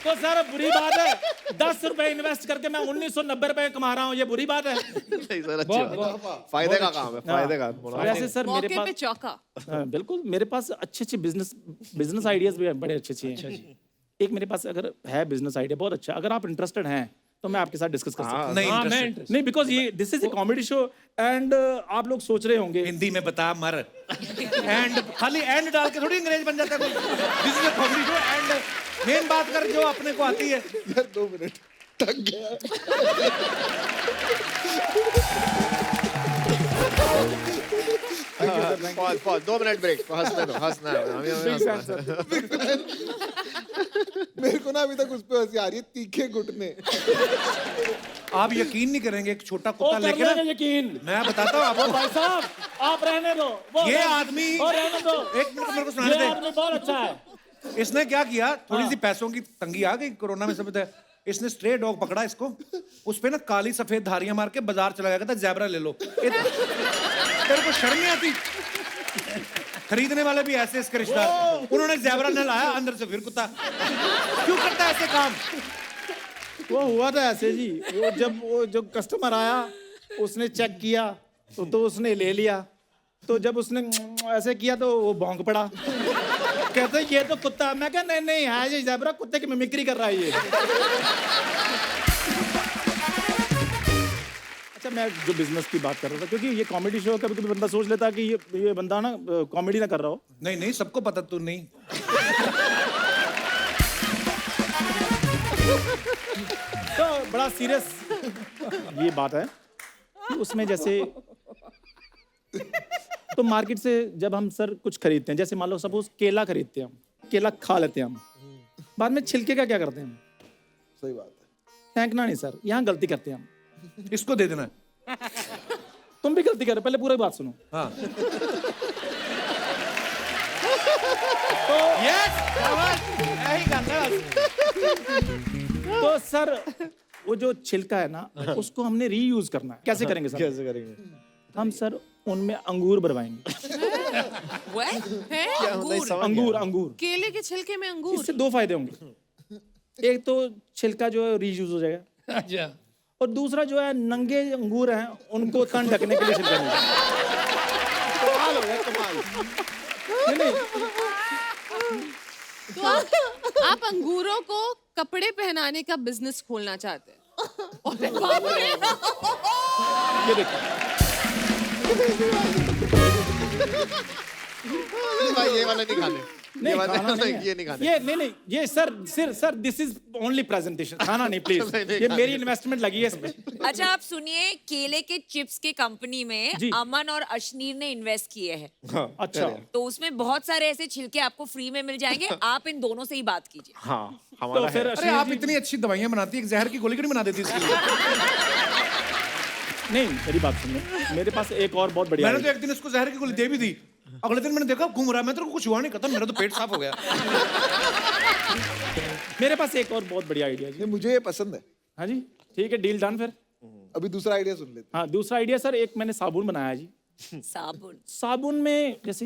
तो सर बुरी बात है, 10 रुपए इन्वेस्ट करके मैं 1990 रुपए कमा रहा हूँ, ये बुरी बात है। नहीं सर, अच्छी बात है। फायदे का काम है, फायदे का। वैसे सर मेरे मौके पे पास चौका। हाँ, बिल्कुल मेरे पास अच्छे बिजनेस आइडियाज भी बड़े अच्छे हैं। एक मेरे पास अगर है बिजनेस आइडिया बहुत अच्छा, अगर आप इंटरेस्टेड हैं तो मैं आपके साथ डिस्कस कर सकता हूँ। नहीं, बिकॉज ये this is a comedy show and आप लोग सोच रहे होंगे हिंदी में बता मर। एंड खाली एंड डाल के थोड़ी अंग्रेज बन जाता है कोई। This is a comedy show and main बात कर जो अपने को आती है। यार 2 मिनट थक गया। Pause 2 minute break. हंसने दो, हंसना है। मेरे को ना अभी तक उस पे हंसी आ रही है, तीखे घुटने। आप यकीन नहीं करेंगे, एक छोटा ओ, कुत्ता कर लेके लेंगे ना, यकीन। मैं बताता हूँ आपको। भाई साहब आप रहने दो। ये आदमी और रहने दो। एक मिनट मेरे को ये सुनाने दे। आदमी बहुत अच्छा है। इसने क्या किया, थोड़ी सी पैसों की तंगी आ गई कोरोना में, सब इसने स्ट्रे डॉग पकड़ा इसको, उस पे ना काली सफेद धारियां मार के बाजार चला गया, कहता ज़ेब्रा ले लो। तेरे को शर्म नहीं आती? खरीदने वाले भी ऐसे इसके रिश्तेदार, उन्होंने ज़ेब्रा न लाया, अंदर से फिर कुत्ता। क्यों करता है ऐसे काम? वो हुआ था ऐसे जी, वो जो कस्टमर आया उसने चेक किया तो उसने ले लिया, तो जब उसने ऐसे किया तो वो भौंक पड़ा। कहते ये तो कुत्ता। मैं कहा नहीं है ये ज़ेब्रा, कुत्ते की मिमिक्री कर रहा है ये। अच्छा, मैं जो बिजनेस की बात कर रहा था, क्योंकि ये कॉमेडी शो, कभी कभी बंदा सोच लेता है कि ये बंदा ना कॉमेडी ना कर रहा हो। नहीं सबको पता तू नहीं। तो बड़ा सीरियस ये बात है कि उसमें जैसे तो मार्केट से जब हम सर कुछ खरीदते हैं, जैसे मान लो सपोज केला खरीदते हैं, हम केला खा लेते हैं, हम बाद में छिलके का क्या करते हैं? सही बात है। फेंकना नहीं सर, यहाँ गलती करते हैं हम। इसको दे देना है। तुम भी गलती कर रहे हो, पहले पूरी बात सुनो। हाँ। तो सर वो जो छिलका है ना उसको हमने रीयूज करना है। कैसे करेंगे सर? कैसे करेंगे? हम सर उनमें अंगूर भरवाएंगे। अंगूर अंगूर केले के छिलके में अंगूर? इससे दो फायदे होंगे। एक तो छिलका जो है रीयूज हो जाएगा, अच्छा, और दूसरा जो है नंगे अंगूर हैं उनको तन ढकने के लिए छिलका मिलेगा। कमाल हो गया, कमाल। तो आप अंगूरों को कपड़े पहनाने का बिजनेस खोलना चाहते हैं? अरे बाप रे! ये देखिए, भाई ये वाला नहीं खाने। नहीं ये वाला खाना नहीं ये नहीं खाने। ये नहीं ये sir this is only presentation, खाना नहीं प्लीज। ये मेरी इन्वेस्टमेंट लगी है इसमें। अच्छा आप सुनिए, केले के चिप्स के कंपनी में जी। अमन और अशनीर ने इन्वेस्ट किए हैं। अच्छा, तो उसमें बहुत सारे ऐसे छिलके आपको फ्री में मिल जाएंगे। आप इन दोनों से ही बात कीजिए। हाँ, तो हमारा फिर है। अरे आप इतनी अच्छी दवाइयां बनाती है, एक जहर की गोली क्यों नहीं बना देती इसके लिए? नहीं मेरी बात सुनिए, मेरे पास एक और बहुत बढ़िया मैंने तो एक दिन इसको जहर की गोली दे भी दी, अगले दिन मैंने देखा घूम रहा है, मैं तेरे को कुछ हुआ नहीं, खत्म, मेरा तो पेट साफ हो गया। मेरे पास एक और बहुत बढ़िया आइडिया जी। मुझे ये पसंद है। हाँ जी, ठीक है, डील डन फिर। अभी दूसरा आइडिया सुन लेते हाँ, दूसरा आइडिया सर, एक मैंने साबुन बनाया जी। साबुन में जैसे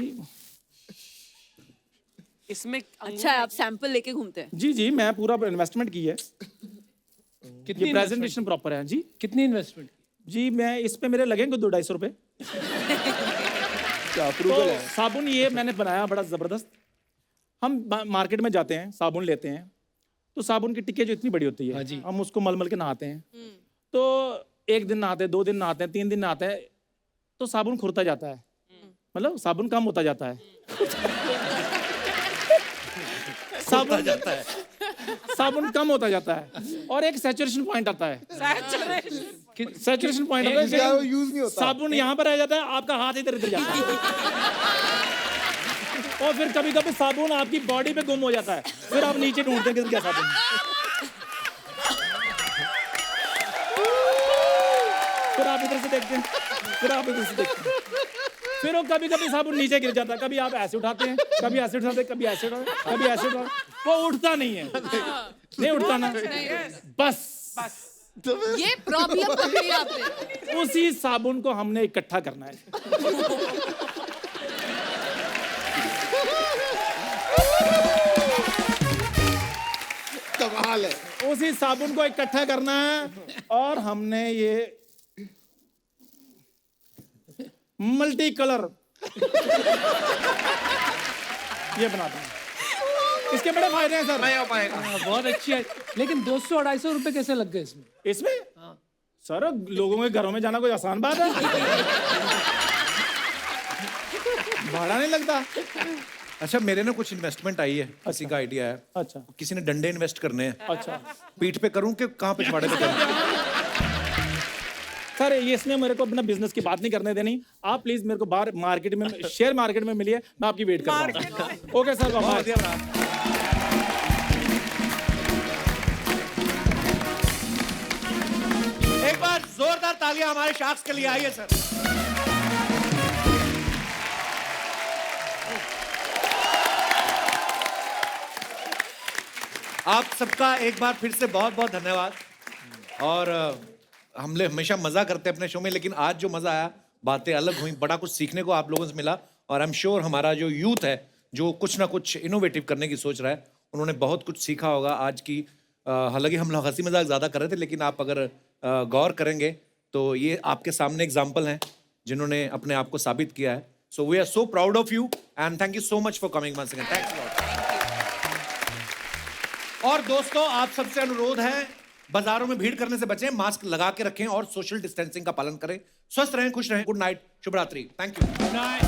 इसमें अच्छा है, आप सैंपल लेके घूमते हैं? जी जी, मैं पूरा इन्वेस्टमेंट की है। कितनी ये प्रेजेंटेशन प्रॉपर है जी। कितनी इन्वेस्टमेंट? जी मैं इस पे मेरे लगेंगे 200-250 रुपए। क्या अप्रूवल है? साबुन ये मैंने बनाया बड़ा जबरदस्त। हम मार्केट में जाते हैं, साबुन लेते हैं, तो साबुन की टिक्की जो इतनी बड़ी होती है, हम उसको मल के नहाते हैं। तो एक दिन नहाते हैं, 2 दिन नहाते हैं, 3 दिन नहाते हैं, तो साबुन खुरता जाता है, मतलब साबुन कम होता जाता है। साबुन कम होता जाता है और एक सैचुरेशन पॉइंट आता है। सैचुरेशन पॉइंट आता है, वो यूज नहीं होता। साबुन यहाँ पर रह जाता है, आपका हाथ इधर इधर जाता है। और फिर कभी कभी साबुन आपकी बॉडी पे गुम हो जाता है, फिर आप नीचे ढूंढते हैं कि क्या साबुन। फिर आप इधर से देखते हैं, फिर आप इधर से देखते हैं, फिर वो कभी कभी साबुन नीचे गिर जाता है, कभी आप ऐसे उठाते हैं, कभी ऐसे उठाते हैं, कभी ऐसे उठाते हैं, कभी ऐसे उठाते हैं, वो उठता नहीं है। नहीं उठता ना, बस ये प्रॉब्लम पकड़ी आपने। उसी साबुन को हमने इकट्ठा करना है। कमाल है। उसी साबुन को इकट्ठा करना है और हमने ये मल्टी कलर ये बनाते हैं। इसके बड़े फायदे हैं सर। नहीं हो पाएगा। बहुत अच्छी है, लेकिन 200-250 रुपए कैसे लग गए इसमें? इसमें सर लोगों के घरों में जाना कोई आसान बात है? भाड़ा नहीं लगता। अच्छा मेरे ना कुछ इन्वेस्टमेंट आई है, किसी का आइडिया है। अच्छा, किसी ने डंडे इन्वेस्ट करने हैं। अच्छा पीठ पे करूं कि कहाँ पिछवाड़े पे करूं? सर ये इसमें मेरे को अपना बिजनेस की बात नहीं करने देनी। आप प्लीज मेरे को बाहर मार्केट में, शेयर मार्केट में मिलिए, मैं आपकी वेट कर रहा हूँ। ओके सर, बहुत बढ़िया बना। एक बार जोरदार तालियां हमारे शाख्स के लिए आइए सर। आप सबका एक बार फिर से बहुत बहुत धन्यवाद। और हम लोग हमेशा मजा करते हैं अपने शो में, लेकिन आज जो मजा आया, बातें अलग हुई, बड़ा कुछ सीखने को आप लोगों से मिला। और आई एम श्योर हमारा जो यूथ है, जो कुछ ना कुछ इनोवेटिव करने की सोच रहा है, उन्होंने बहुत कुछ सीखा होगा आज की। हालांकि हम लोग हंसी मजाक ज़्यादा कर रहे थे, लेकिन आप अगर गौर करेंगे तो ये आपके सामने एग्जाम्पल हैं जिन्होंने अपने आप को साबित किया है। So we are so proud of you and thank you so much for coming once again. Thanks lot. और दोस्तों आप सबसे अनुरोध है, बाजारों में भीड़ करने से बचें, मास्क लगा के रखें और सोशल डिस्टेंसिंग का पालन करें। स्वस्थ रहें, खुश रहें। गुड नाइट, शुभ रात्रि। Thank you. Good night.